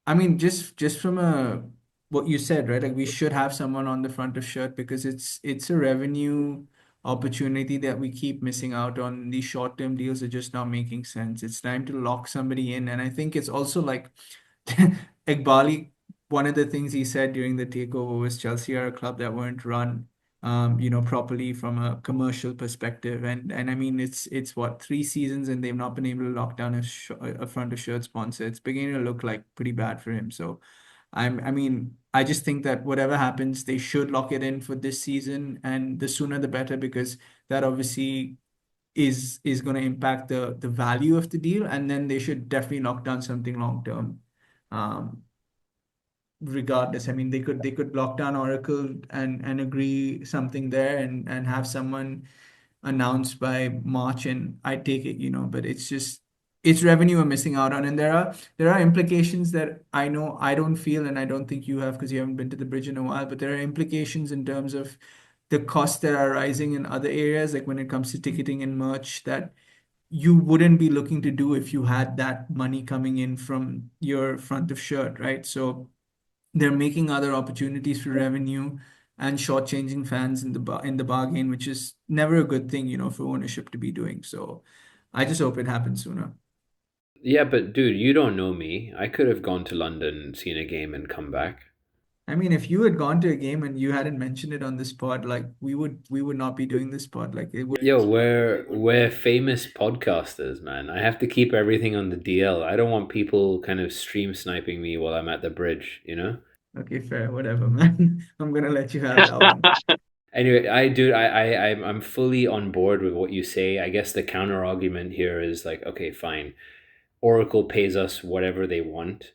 I mean, just from a what you said, right? Like we should have someone on the front of shirt because it's a revenue opportunity that we keep missing out on. These short-term deals are just not making sense. It's time to lock somebody in. And I think it's also like Iqbali, one of the things he said during the takeover was Chelsea are a club that weren't run properly from a commercial perspective. And I mean it's what 3 seasons and they've not been able to lock down a front of shirt sponsor. It's beginning to look like pretty bad for him. So I mean, I just think that whatever happens, they should lock it in for this season, and the sooner the better, because that obviously is going to impact the value of the deal, and then they should definitely lock down something long term. Um, Regardless, I mean, they could lock down Oracle and agree something there and have someone. announced by March, and I take it, but it's just it's revenue we're missing out on. And there are implications that I know I don't feel, and I don't think you have because you haven't been to the bridge in a while, but there are implications in terms of the costs that are rising in other areas, like when it comes to ticketing and merch, that you wouldn't be looking to do if you had that money coming in from your front of shirt, right? So they're making other opportunities for revenue and shortchanging fans in the bargain, which is never a good thing, for ownership to be doing. So I just hope it happens sooner.
Yeah, but dude, you don't know me. I could have gone to London, seen a game, and come back.
I mean, if you had gone to a game and you hadn't mentioned it on this pod, like we would not be doing this pod. Like it would.
Yo, we're famous podcasters, man. I have to keep everything on the DL. I don't want people kind of stream sniping me while I'm at the bridge, you know?
Okay, fair, whatever, man. I'm gonna let you have that one.
Anyway, I'm fully on board with what you say. I guess the counter argument here is like, okay, fine. Oracle pays us whatever they want.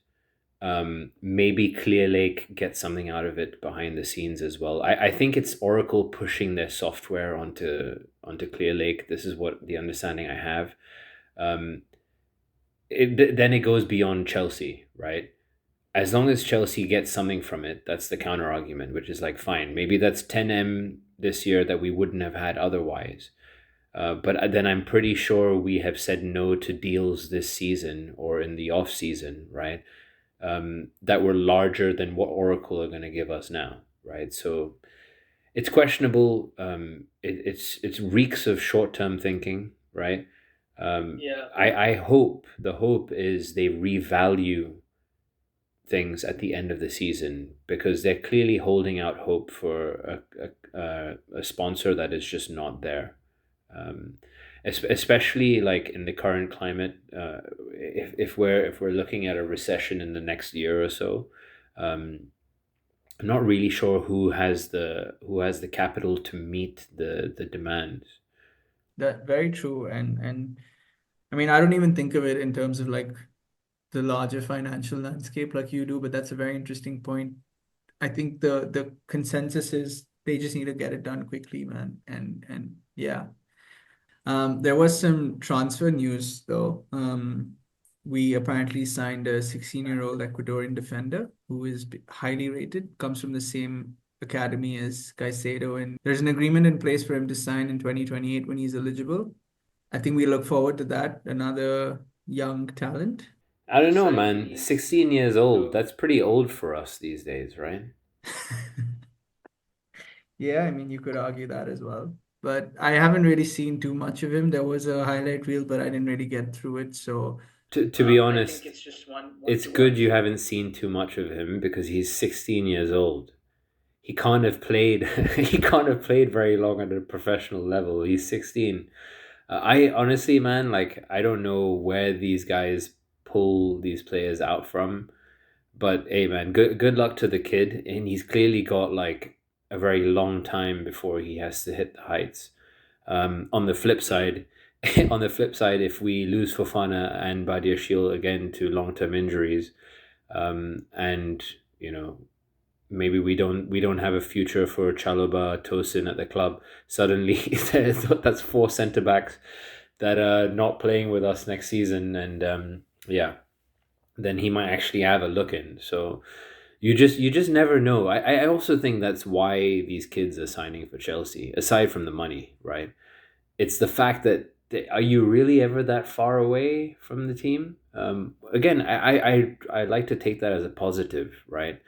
Maybe Clear Lake gets something out of it behind the scenes as well. I think it's Oracle pushing their software onto Clear Lake. This is what the understanding I have. Um, then it goes beyond Chelsea, right? As long as Chelsea gets something from it, that's the counter argument, which is like, fine, maybe that's 10M this year that we wouldn't have had otherwise. But then I'm pretty sure we have said no to deals this season or in the off season, right? That were larger than what Oracle are going to give us now, right? So it's questionable. It's reeks of short term thinking, right? Yeah. I hope the hope is they revalue things at the end of the season because they're clearly holding out hope for a sponsor that is just not there. Um, Especially like in the current climate, if we're looking at a recession in the next year or so, um, I'm not really sure who has the capital to meet the demands.
That very true. And I mean, I don't even think of it in terms of like the larger financial landscape like you do, but that's a very interesting point. I think the consensus is they just need to get it done quickly, man. And yeah. There was some transfer news though. We apparently signed a 16-year-old Ecuadorian defender who is highly rated, comes from the same academy as Caicedo, and there's an agreement in place for him to sign in 2028 when he's eligible. I think we look forward to that. Another young talent.
I don't know, man. 16 years old. That's pretty old for us these days, right?
Yeah, I mean, you could argue that as well. But I haven't really seen too much of him. There was a highlight reel, but I didn't really get through it. So
To be honest, it's good you haven't seen too much of him because he's 16 years old. He can't have played he can't have played very long at a professional level. He's 16. I honestly, man, like I don't know where these guys pull these players out from, but hey, man, good luck to the kid, and he's clearly got like a very long time before he has to hit the heights. On the flip side, on the flip side, if we lose Fofana and Badiashile again to long-term injuries, and you know maybe we don't have a future for Chalobah Tosin at the club. Suddenly, that's four centre backs that are not playing with us next season, and yeah, then he might actually have a look in. So you just never know. I also think that's why these kids are signing for Chelsea. Aside from the money, right? It's the fact that are you really ever that far away from the team? Again, I like to take that as a positive, right?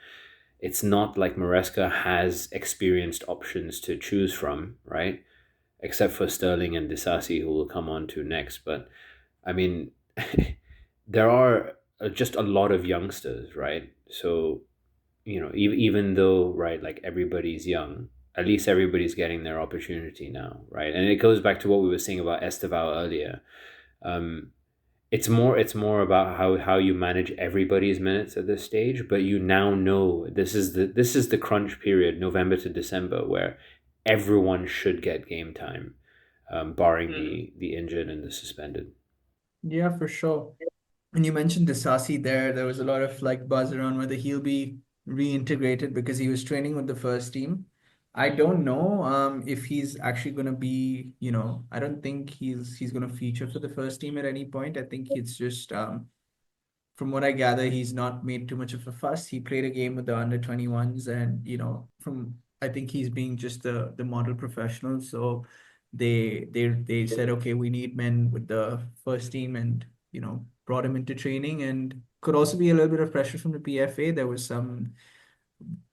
It's not like Maresca has experienced options to choose from, right? Except for Sterling and Disasi, who will come on to next. But I mean, there are just a lot of youngsters, right? So, even though, right, like everybody's young, at least everybody's getting their opportunity now, right? And it goes back to what we were saying about Esteval earlier. Um, it's more about how you manage everybody's minutes at this stage, but you now know this is the crunch period, November to December, where everyone should get game time, barring the injured and the suspended.
yeah, for sure. And you mentioned Disasi there. There was a lot of like buzz around whether he'll be reintegrated because he was training with the first team. I don't know if he's actually going to be, I don't think he's going to feature for the first team at any point. I think it's just from what I gather, he's not made too much of a fuss. He played a game with the under 21s, and from I think he's being just the model professional. So they said, okay, we need men with the first team, and brought him into training, and could also be a little bit of pressure from the PFA. There was some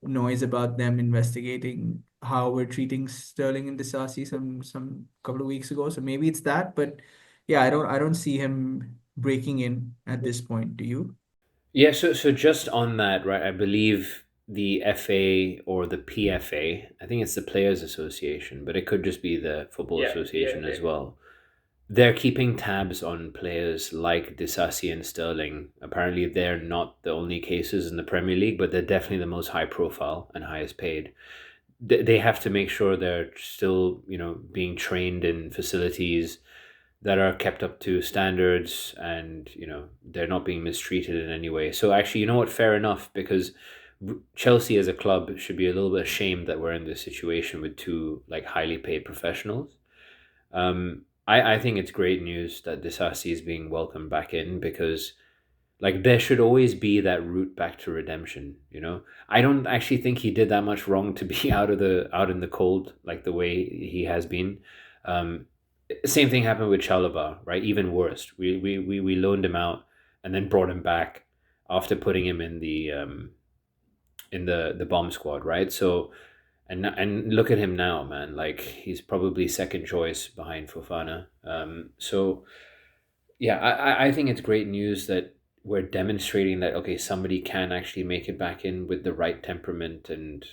noise about them investigating how we're treating Sterling and Disasi some couple of weeks ago. So maybe it's that, but yeah, I don't see him breaking in at this point. Do you?
Yeah, so just on that, right? I believe the FA or the PFA, I think it's the Players Association, but it could just be the Football Association as well. They're keeping tabs on players like Disasi and Sterling. Apparently, they're not the only cases in the Premier League, but they're definitely the most high profile and highest paid. They have to make sure they're still, being trained in facilities that are kept up to standards, and they're not being mistreated in any way. So actually, you know what, fair enough, because Chelsea as a club should be a little bit ashamed that we're in this situation with two like highly paid professionals. I think it's great news that Disasi is being welcomed back in, because like there should always be that route back to redemption. I don't actually think he did that much wrong to be out in the cold like the way he has been. um Same thing happened with Chalobah, right? Even worse, we loaned him out and then brought him back after putting him in the bomb squad, right? So and look at him now, man. Like he's probably second choice behind Fofana. So yeah, I think it's great news that we're demonstrating that okay, somebody can actually make it back in with the right temperament and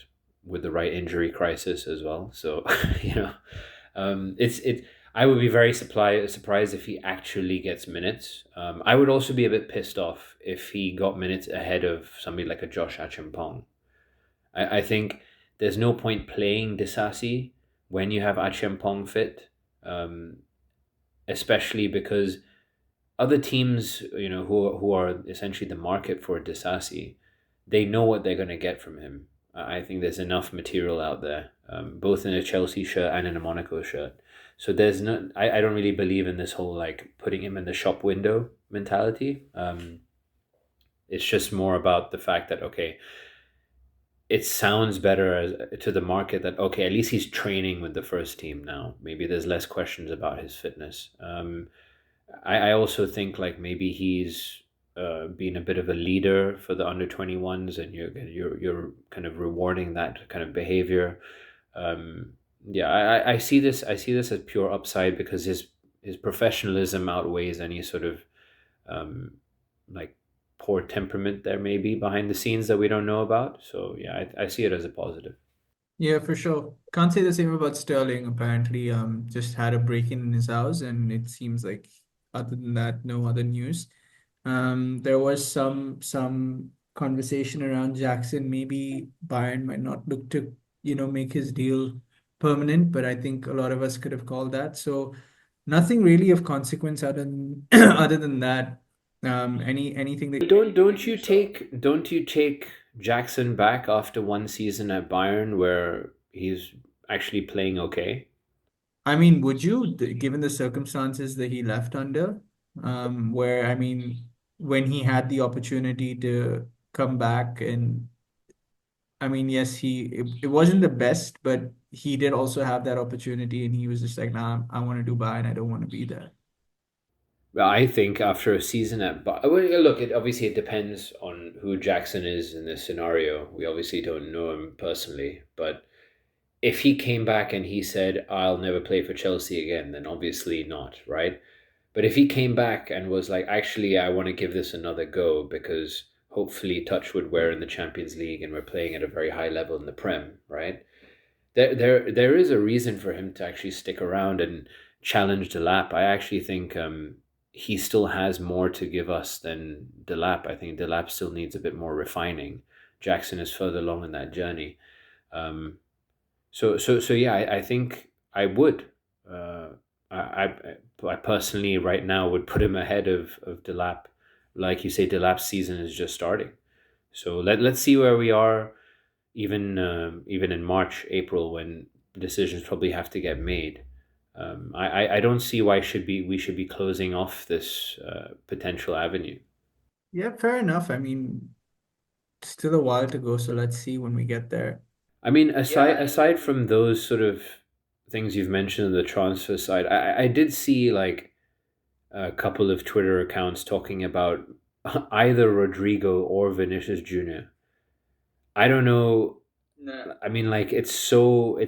with the right injury crisis as well. So you know, it's it. I would be very surprised if he actually gets minutes. I would also be a bit pissed off if he got minutes ahead of somebody like a Josh Achimpong. I think there's no point playing Disasi when you have Achimpong fit, um, especially because other teams, who are essentially the market for Disasi, they know what they're going to get from him. I think there's enough material out there, both in a Chelsea shirt and in a Monaco shirt. So there's no, I don't really believe in this whole like putting him in the shop window mentality. It's just more about the fact that okay, it sounds better to the market that okay, at least he's training with the first team now. Maybe there's less questions about his fitness. I also think like maybe he's been a bit of a leader for the under 21s, and you're kind of rewarding that kind of behavior. Um, yeah, I see this as pure upside because his professionalism outweighs any sort of um, like poor temperament there may be behind the scenes that we don't know about. So yeah, I see it as a positive.
Yeah, for sure. Can't say the same about Sterling. Apparently, just had a break-in in his house, and it seems like other than that, no other news. There was some conversation around Jackson. Maybe Bayern might not look to, make his deal permanent, but I think a lot of us could have called that. So nothing really of consequence other than other than that. Anything that
Don't you take Jackson back after one season at Bayern where he's actually playing okay?
I mean, would you, given the circumstances that he left under, where I mean, when he had the opportunity to come back, and I mean, yes, it wasn't the best, but he did also have that opportunity, and he was just like, nah, I want to Dubai, and I don't want to be there.
Well, I think after a season at well, look, it depends on who Jackson is in this scenario. We obviously don't know him personally, but if he came back and he said, "I'll never play for Chelsea again," then obviously not, right? But if he came back and was like, "Actually, I want to give this another go because hopefully, touchwood, we're in the Champions League and we're playing at a very high level in the Prem," right? There is a reason for him to actually stick around and challenge Delap. I actually think he still has more to give us than Delap. I think Delap still needs a bit more refining. Jackson is further along in that journey. Um, so yeah, I think I would. Uh, I personally right now would put him ahead of Delap. Like you say, Delap's season is just starting. So let's see where we are even in March, April, when decisions probably have to get made. I don't see why should be we should be closing off this potential avenue.
Yeah, fair enough. I mean, still a while to go, so let's see when we get there.
I mean, aside from those sort of things you've mentioned on the transfer side, I did see like a couple of Twitter accounts talking about either Rodrigo or Vinicius Jr. I don't know.
No.
I mean, like it's so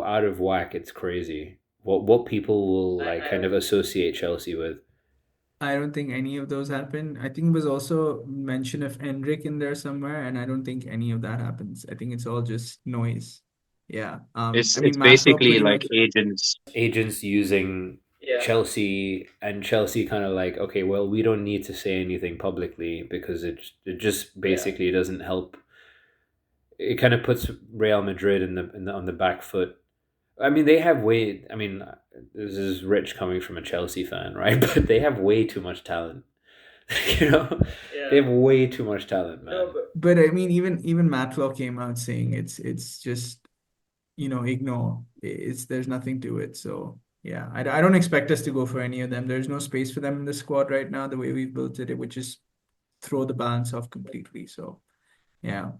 out of whack. It's crazy. What people will like kind of associate Chelsea with.
I don't think any of those happen. I think it was also mention of Enric in there somewhere, and I don't think any of that happens. I think it's all just noise. Yeah. I
It's
mean, Matlock
basically
pretty
like
much.
agents.
Agents using
Yeah.
Chelsea, and Chelsea kind of like, okay, well, we don't need to say anything publicly because it just
Yeah.
basically doesn't help. It kind of puts Real Madrid in the on the back foot. I mean, they have way. I mean, this is rich coming from a Chelsea fan, right? But they have way too much talent. you know, they
Yeah.
have way too much talent, man.
No, but I mean, even Matlock came out saying it's just ignore. It's there's nothing to it. So yeah, I don't expect us to go for any of them. There's no space for them in the squad right now. The way we've built it, it would just throw the balance off completely. So yeah.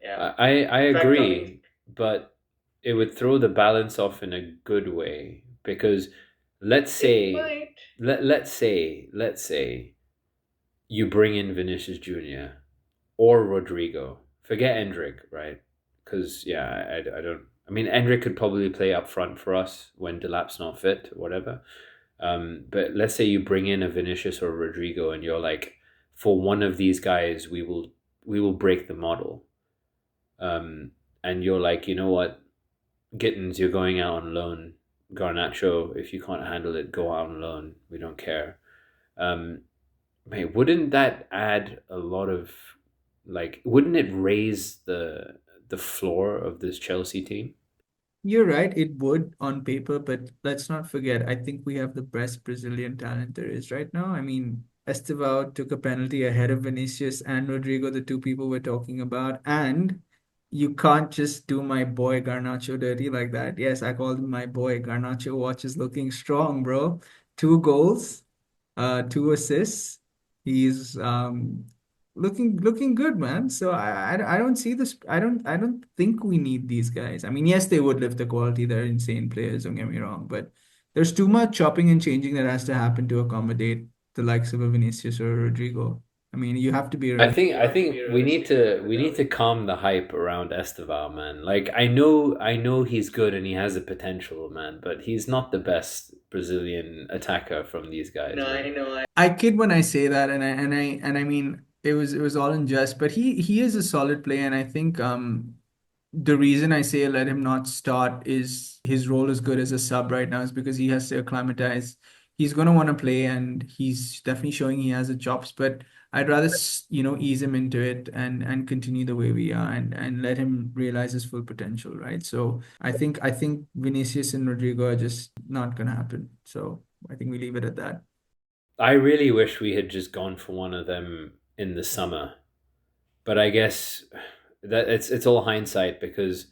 Yeah.
I
In fact, coming.
agree, but it would throw the balance off in a good way because let's
It
say
might.
let's say you bring in Vinicius Jr. or Rodrigo. Forget Endrick, right? Because yeah, I don't. I mean, Endrick could probably play up front for us when Delap's not fit or whatever. But let's say you bring in a Vinicius or Rodrigo, and you're like, for one of these guys, we will break the model. Um, and you're like, you know what, Gittins, you're going out on loan. Garnacho, if you can't handle it, go out on loan. We don't care. Um, Mate, wouldn't that add a lot of like? Wouldn't it raise the floor of this Chelsea team?
You're right, it would on paper, but let's not forget, I think we have the best Brazilian talent there is right now. I mean, Estevao took a penalty ahead of Vinicius and Rodrigo, the two people we're talking about. And you can't just do my boy Garnacho dirty like that. Yes, I called him my boy. Garnacho watch is looking strong, bro. Two goals, two assists. He's looking good, man. So I don't see this. I don't think we need these guys. I mean, yes, they would lift the quality. They're insane players. Don't get me wrong, but there's too much chopping and changing that has to happen to accommodate the likes of a Vinicius or a Rodrigo. I mean, you have to be
I
realistic.
think I think we need to calm the hype around Esteval, man. Like I know he's good and he has the potential, man, but he's not the best Brazilian attacker from these guys,
No, I
man.
know. I kid when I say that, and I mean it was all in jest, but he is a solid player, and I think the reason I say let him not start is his role is good as a sub right now is because he has to acclimatize. He's going to want to play and he's definitely showing he has the chops, but I'd rather, ease him into it and continue the way we are and let him realize his full potential, right? So I think Vinicius and Rodrigo are just not going to happen. So I think we leave it at that.
I really wish we had just gone for one of them in the summer, but I guess that it's all hindsight because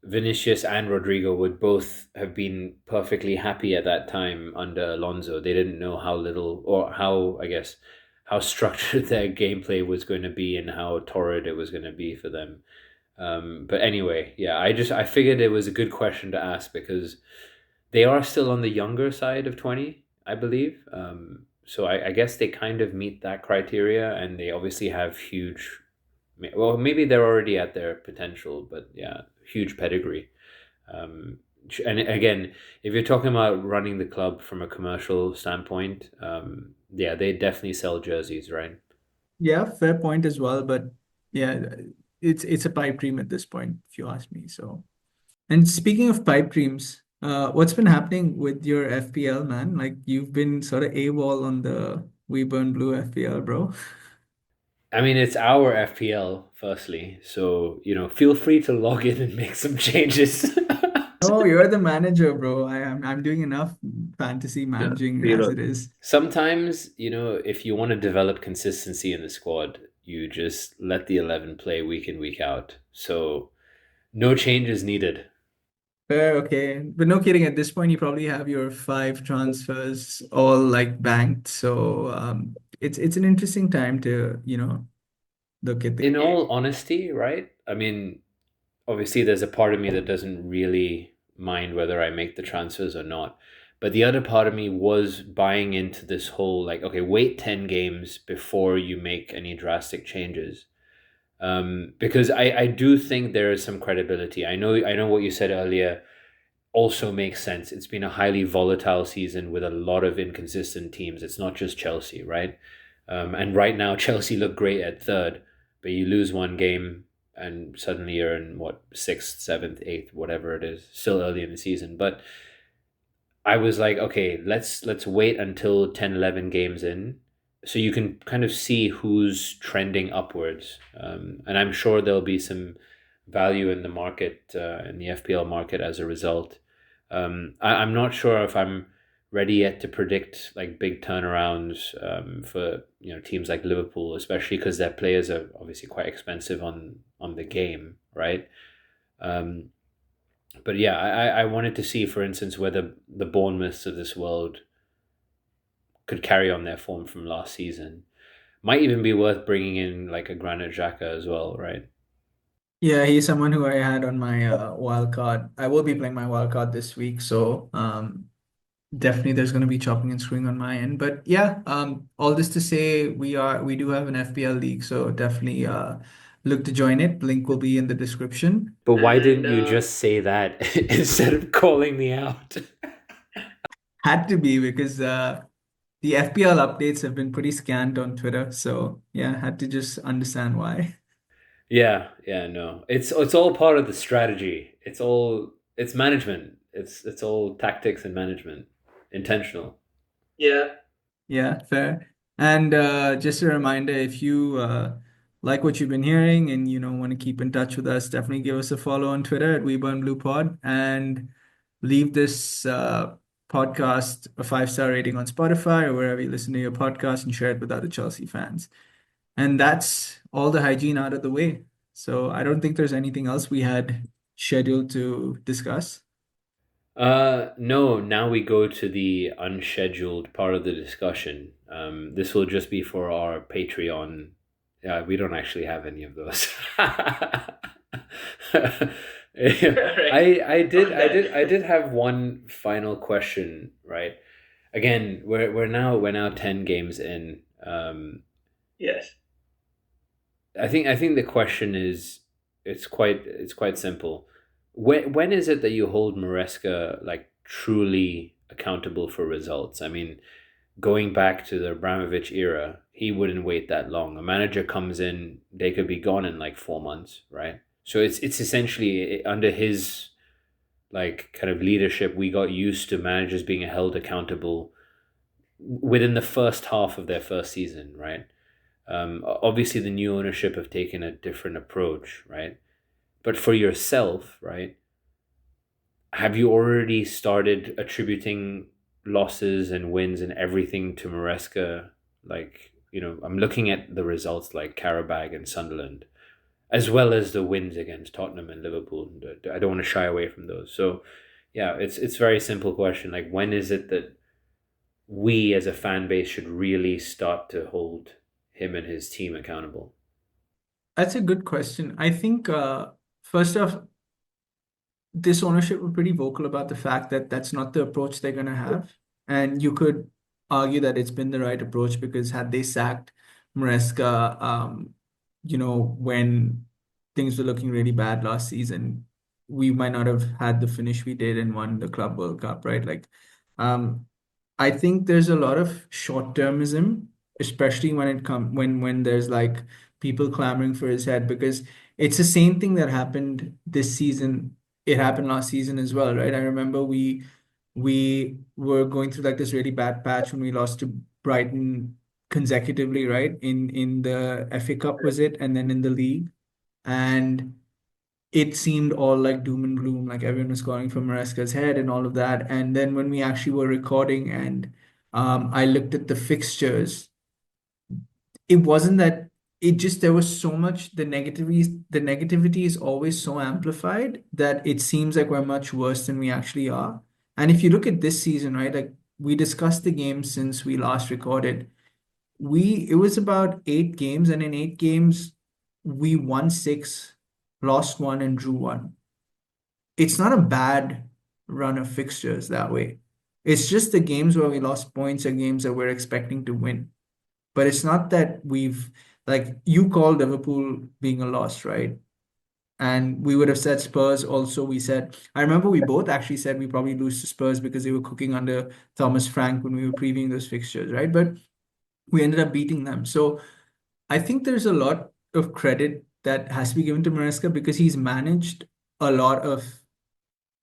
Vinicius and Rodrigo would both have been perfectly happy at that time under Alonso. They didn't know how little or how, I guess, how structured their gameplay was going to be and how torrid it was going to be for them. But anyway, yeah, I figured it was a good question to ask because they are still on the younger side of 20, I believe. So I guess they kind of meet that criteria, and they obviously have huge. Well, maybe they're already at their potential, but yeah, huge pedigree. Um, and again, if you're talking about running the club from a commercial standpoint, yeah, they definitely sell jerseys, right?
Yeah, fair point as well, but yeah, it's a pipe dream at this point, if you ask me. So, and speaking of pipe dreams, what's been happening with your FPL, man? Like you've been sort of AWOL on the We Burn Blue FPL, bro.
I mean, it's our FPL, firstly, so feel free to log in and make some changes.
Oh, you're the manager, bro. I'm doing enough fantasy
Yeah,
managing as
zero.
it is.
Sometimes, if you want to develop consistency in the squad, you just let the 11 play week in, week out. So No changes needed.
Fair, okay. But no kidding, at this point you probably have your five transfers all like banked. So it's an interesting time to, look at the
In
game.
all honesty, right? I mean, obviously there's a part of me that doesn't really mind whether I make the transfers or not. But the other part of me was buying into this whole like, okay, wait 10 games before you make any drastic changes. Because I do think there is some credibility. I know what you said earlier also makes sense. It's been a highly volatile season with a lot of inconsistent teams. It's not just Chelsea, right? And right now, Chelsea look great at third, but you lose one game and suddenly you're in what, sixth, seventh, eighth, whatever it is. Still early in the season, but I was like, okay, let's wait until 10, 11 games in, so you can kind of see who's trending upwards. And I'm sure there'll be some value in the market, in the FPL market as a result. I'm not sure if I'm ready yet to predict like big turnarounds, for teams like Liverpool, especially because their players are obviously quite expensive on the game, right? Um, but yeah, I wanted to see, for instance, whether the Bournemouths of this world could carry on their form from last season. Might even be worth bringing in like a Granit Xhaka as well, right?
Yeah, he's someone who I had on my wild card. I will be playing my wild card this week, so definitely there's going to be chopping and screwing on my end. But yeah, all this to say, we do have an FPL league, so definitely look to join it. Link will be in the description.
But why
And
didn't you just say that instead of calling me out?
had to be because the FPL updates have been pretty scant on Twitter. So yeah, had to just understand why.
Yeah, yeah, no. It's all part of the strategy. It's management. It's all tactics and management. Intentional.
Yeah. Yeah, fair. And just a reminder, if you like what you've been hearing and want to keep in touch with us, definitely give us a follow on Twitter at WeBurnBluePod and leave this podcast a 5-star rating on Spotify or wherever you listen to your podcast and share it with other Chelsea fans. And that's all the hygiene out of the way. So I don't think there's anything else we had scheduled to discuss.
No, now we go to the unscheduled part of the discussion. This will just be for our Patreon. Yeah, we don't actually have any of those. I did have one final question, right? Again, we're now 10 games in.
Yes.
I think the question is, it's quite simple. When is it that you hold Maresca like truly accountable for results? I mean, going back to the Abramovich era, he wouldn't wait that long. A manager comes in, they could be gone in like 4 months, right? So it's essentially under his like kind of leadership, we got used to managers being held accountable within the first half of their first season, right? Obviously, the new ownership have taken a different approach, right? But for yourself, right, have you already started attributing losses and wins and everything to Maresca? Like, I'm looking at the results like Karabag and Sunderland, as well as the wins against Tottenham and Liverpool. I don't want to shy away from those. So, yeah, it's a very simple question. Like, when is it that we as a fan base should really start to hold him and his team accountable?
That's a good question. I think first off, this ownership were pretty vocal about the fact that that's not the approach they're going to have. And you could argue that it's been the right approach because had they sacked Maresca, when things were looking really bad last season, we might not have had the finish we did and won the Club World Cup, right? Like, um, I think there's a lot of short-termism, especially when there's like people clamoring for his head because it's the same thing that happened this season. It happened last season as well, right? I remember we were going through like this really bad patch when we lost to Brighton consecutively, right? In the FA Cup was it, and then in the league. And it seemed all like doom and gloom, like everyone was calling for Maresca's head and all of that. And then when we actually were recording and I looked at the fixtures, it wasn't that. it just there was so much the negativity is always so amplified that it seems like we're much worse than we actually are. And if you look at this season, right, like we discussed the games since we last recorded. It was about 8 games, and in 8 games, we won six, lost one, and drew one. It's not a bad run of fixtures that way. It's just the games where we lost points are games that we're expecting to win. But it's not that we've, like, you called Liverpool being a loss, right? And we would have said Spurs also. I remember we both actually said we probably lose to Spurs because they were cooking under Thomas Frank when we were previewing those fixtures, right? But we ended up beating them. So I think there's a lot of credit that has to be given to Maresca because a lot of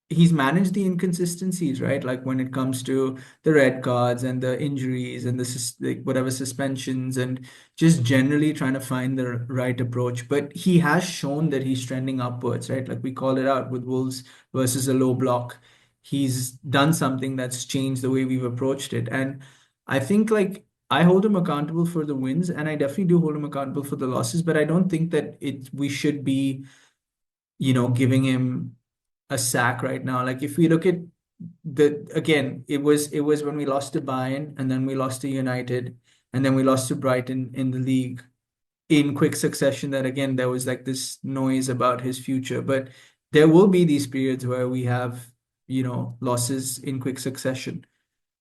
he's managed the inconsistencies, right? Like when it comes to the red cards and the injuries and like whatever suspensions and just generally trying to find the right approach. But he has shown that he's trending upwards, right? Like we call it out with Wolves versus a low block. He's done something that's changed the way we've approached it. And I think like I hold him accountable for the wins and I definitely do hold him accountable for the losses, but I don't think that we should be, giving him a sack right now. Like if we look at it was when we lost to Bayern and then we lost to United and then we lost to Brighton in the league in quick succession that again there was like this noise about his future. But there will be these periods where we have, losses in quick succession.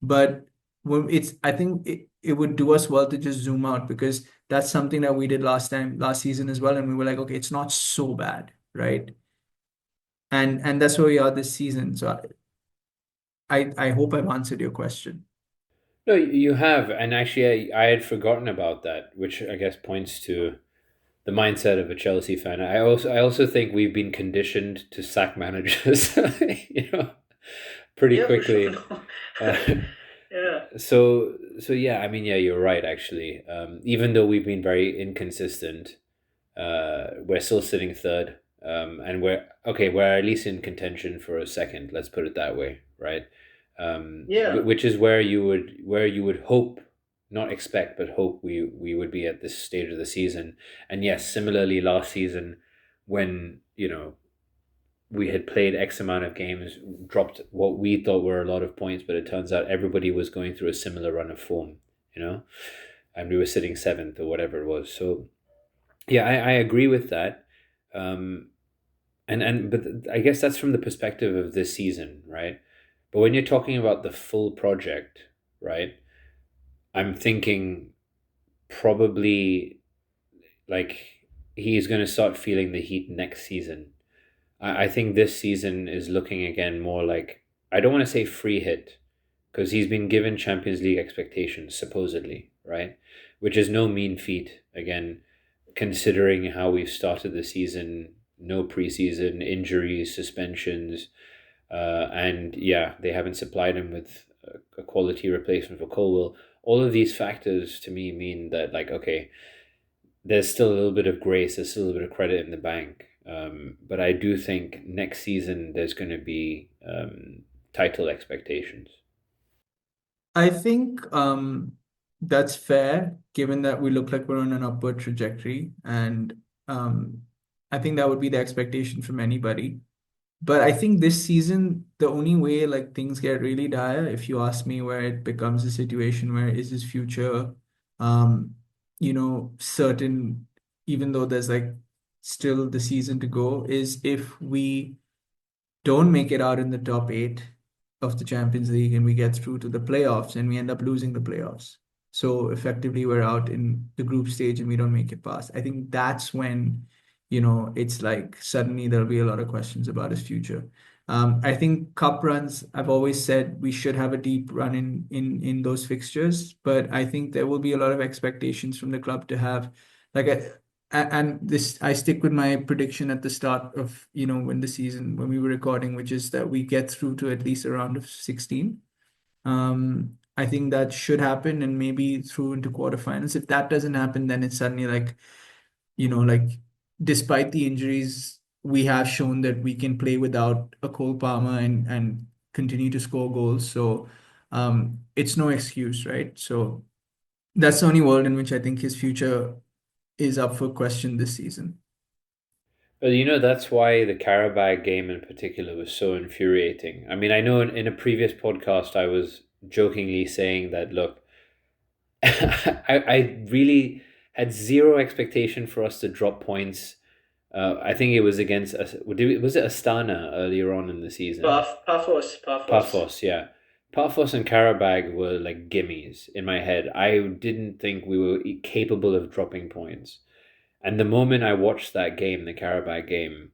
But I think it would do us well to just zoom out because that's something that we did last season as well. And we were like, okay, it's not so bad, right? And that's where we are this season. So I hope I've answered your question.
No, you have, and actually, I had forgotten about that, which I guess points to the mindset of a Chelsea fan. I also think we've been conditioned to sack managers, you know, pretty
Yeah, for sure.
quickly.
No.
Uh,
Yeah.
so yeah, I mean, yeah, you're right. Actually, even though we've been very inconsistent, we're still sitting third, and we're at least in contention for a second. Let's put it that way, right?
Yeah.
Which is where you would hope, not expect, but hope we would be at this stage of the season. And yes, similarly, last season, when we had played X amount of games, dropped what we thought were a lot of points, but it turns out everybody was going through a similar run of form, and we were sitting seventh or whatever it was. So yeah, I agree with that. Um, but I guess that's from the perspective of this season, right? But when you're talking about the full project, right? I'm thinking probably like he's going to start feeling the heat next season. I think this season is looking again more like, I don't want to say free hit because he's been given Champions League expectations, supposedly, right? Which is no mean feat, again, considering how we've started the season, no preseason, injuries, suspensions, and yeah, they haven't supplied him with a quality replacement for Colwell. All of these factors to me mean that, like, okay, there's still a little bit of grace, there's still a little bit of credit in the bank. But I do think next season there's going to be title expectations.
I think that's fair, given that we look like we're on an upward trajectory, and um, I think that would be the expectation from anybody. But I think this season, the only way like things get really dire, if you ask me, where it becomes a situation where is his future, um, certain, even though there's like still the season to go, is if we don't make it out in the top eight of the Champions League and we get through to the playoffs and we end up losing the playoffs. So effectively, we're out in the group stage and we don't make it past. I think that's when, it's like suddenly there'll be a lot of questions about his future. I think cup runs, I've always said we should have a deep run in those fixtures, but I think there will be a lot of expectations from the club to have like and this I stick with my prediction at the start of when we were recording, which is that we get through to at least a round of 16. I think that should happen and maybe through into quarterfinals. If that doesn't happen, then it's suddenly like, like despite the injuries, we have shown that we can play without a Cole Palmer and continue to score goals. So it's no excuse, right? So that's the only world in which I think his future is up for question this season.
But you know, that's why the Karabag game in particular was so infuriating. I mean, I know in a previous podcast I was jokingly saying that, look, I really had zero expectation for us to drop points. I think it was against us. Was it Astana earlier on in the season?
Paphos.
Paphos, yeah. Paphos and Karabag were like gimmies in my head. I didn't think we were capable of dropping points. And the moment I watched that game, the Karabag game,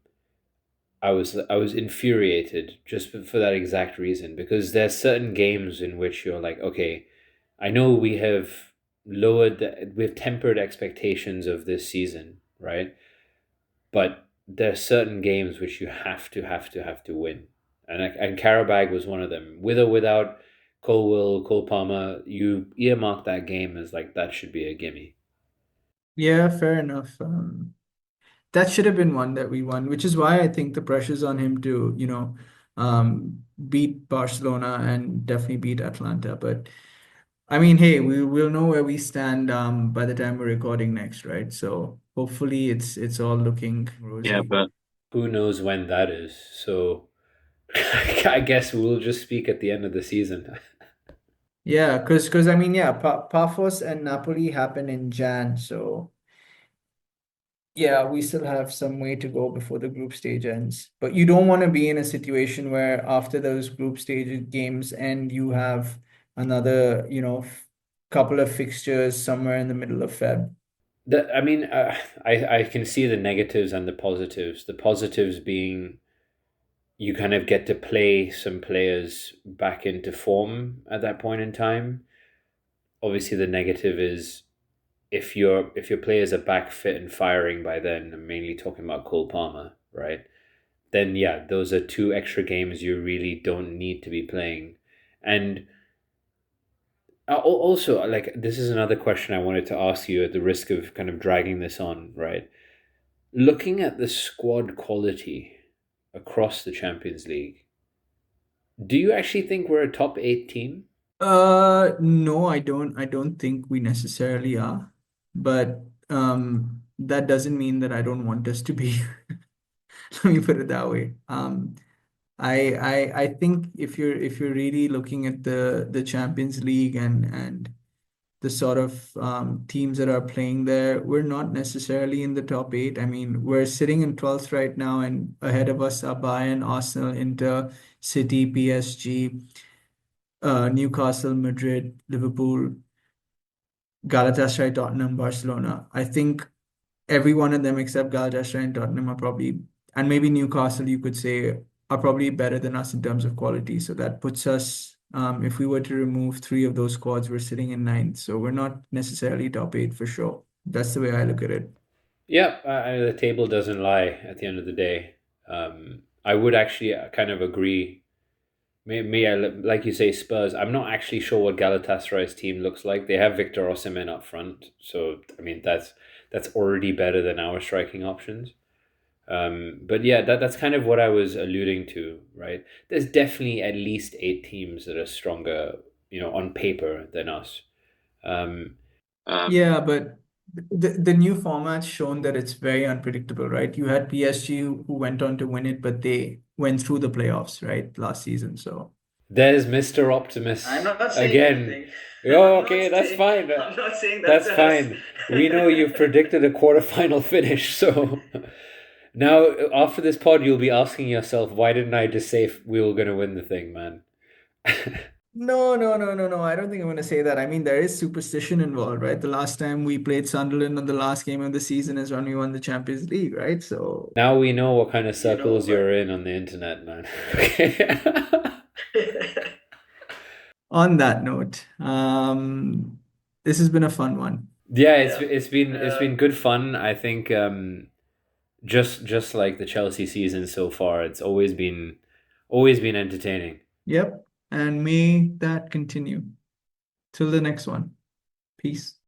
I was infuriated just for that exact reason, because there's certain games in which you're like, okay, I know we've tempered expectations of this season, right? But there are certain games which you have to win, and Karabag was one of them. With or without Cole Palmer, you earmark that game as like that should be a gimme.
Yeah, fair enough. That should have been one that we won, which is why I think the pressure's on him to, beat Barcelona and definitely beat Atlanta. But I mean, hey, we will know where we stand by the time we're recording next, right? So hopefully it's all looking
Yeah,
rosy.
but
Who knows when that is? So I guess we'll just speak at the end of the season.
Yeah, because I mean, yeah, Paphos and Napoli happen in Jan, so yeah, we still have some way to go before the group stage ends. But you don't want to be in a situation where after those group stage games end, you have another, couple of fixtures somewhere in the middle of Feb.
I mean, I can see the negatives and the positives. The positives being you kind of get to play some players back into form at that point in time. Obviously, the negative is if your players are back fit and firing by then. I'm mainly talking about Cole Palmer, right? Then yeah, those are two extra games you really don't need to be playing. And also, like, this is another question I wanted to ask you at the risk of kind of dragging this on, right? Looking at the squad quality across the Champions League, do you actually think we're a top eight team?
No, I don't think we necessarily are. But that doesn't mean that I don't want us to be. Let me put it that way. I think if you're really looking at the Champions League and the sort of teams that are playing there, we're not necessarily in the top eight. I mean, we're sitting in 12th right now, and ahead of us are Bayern, Arsenal, Inter, City, PSG, Newcastle, Madrid, Liverpool, Galatasaray, Tottenham, Barcelona. I think every one of them except Galatasaray and Tottenham are probably, and maybe Newcastle, you could say, are probably better than us in terms of quality. So that puts us, if we were to remove three of those squads, we're sitting in ninth. So we're not necessarily top eight for sure. That's the way I look at it.
Yeah, the table doesn't lie at the end of the day. I would actually kind of agree. Like you say, Spurs. I'm not actually sure what Galatasaray's team looks like. They have Victor Osimhen up front, so I mean that's already better than our striking options. But yeah, that's kind of what I was alluding to, right? There's definitely at least eight teams that are stronger, on paper than us. Um,
Yeah, but the new format's shown that it's very unpredictable, right? You had PSG who went on to win it, but they went through the playoffs, right, last season. So
there's Mr. Optimist
I'm not saying
again.
anything.
Oh,
I'm not
okay, that's
saying.
fine.
I'm not saying that's
That's
us.
fine. We know you've predicted a quarterfinal finish, so now after this pod, you'll be asking yourself, why didn't I just say we were going to win the thing, man?
no, no, no, no, no. I don't think I'm going to say that. I mean, there is superstition involved, right? The last time we played Sunderland on the last game of the season is when we won the Champions League, right? So
Now we know what kind of
You know,
circles
but
you're in on the internet, man. Okay.
on that note, this has been a fun one.
Yeah, it's
yeah.
it's been it's
Uh,
been good fun. I think just like the Chelsea season so far, it's always been entertaining.
Yep. And may that continue. Till the next one. Peace.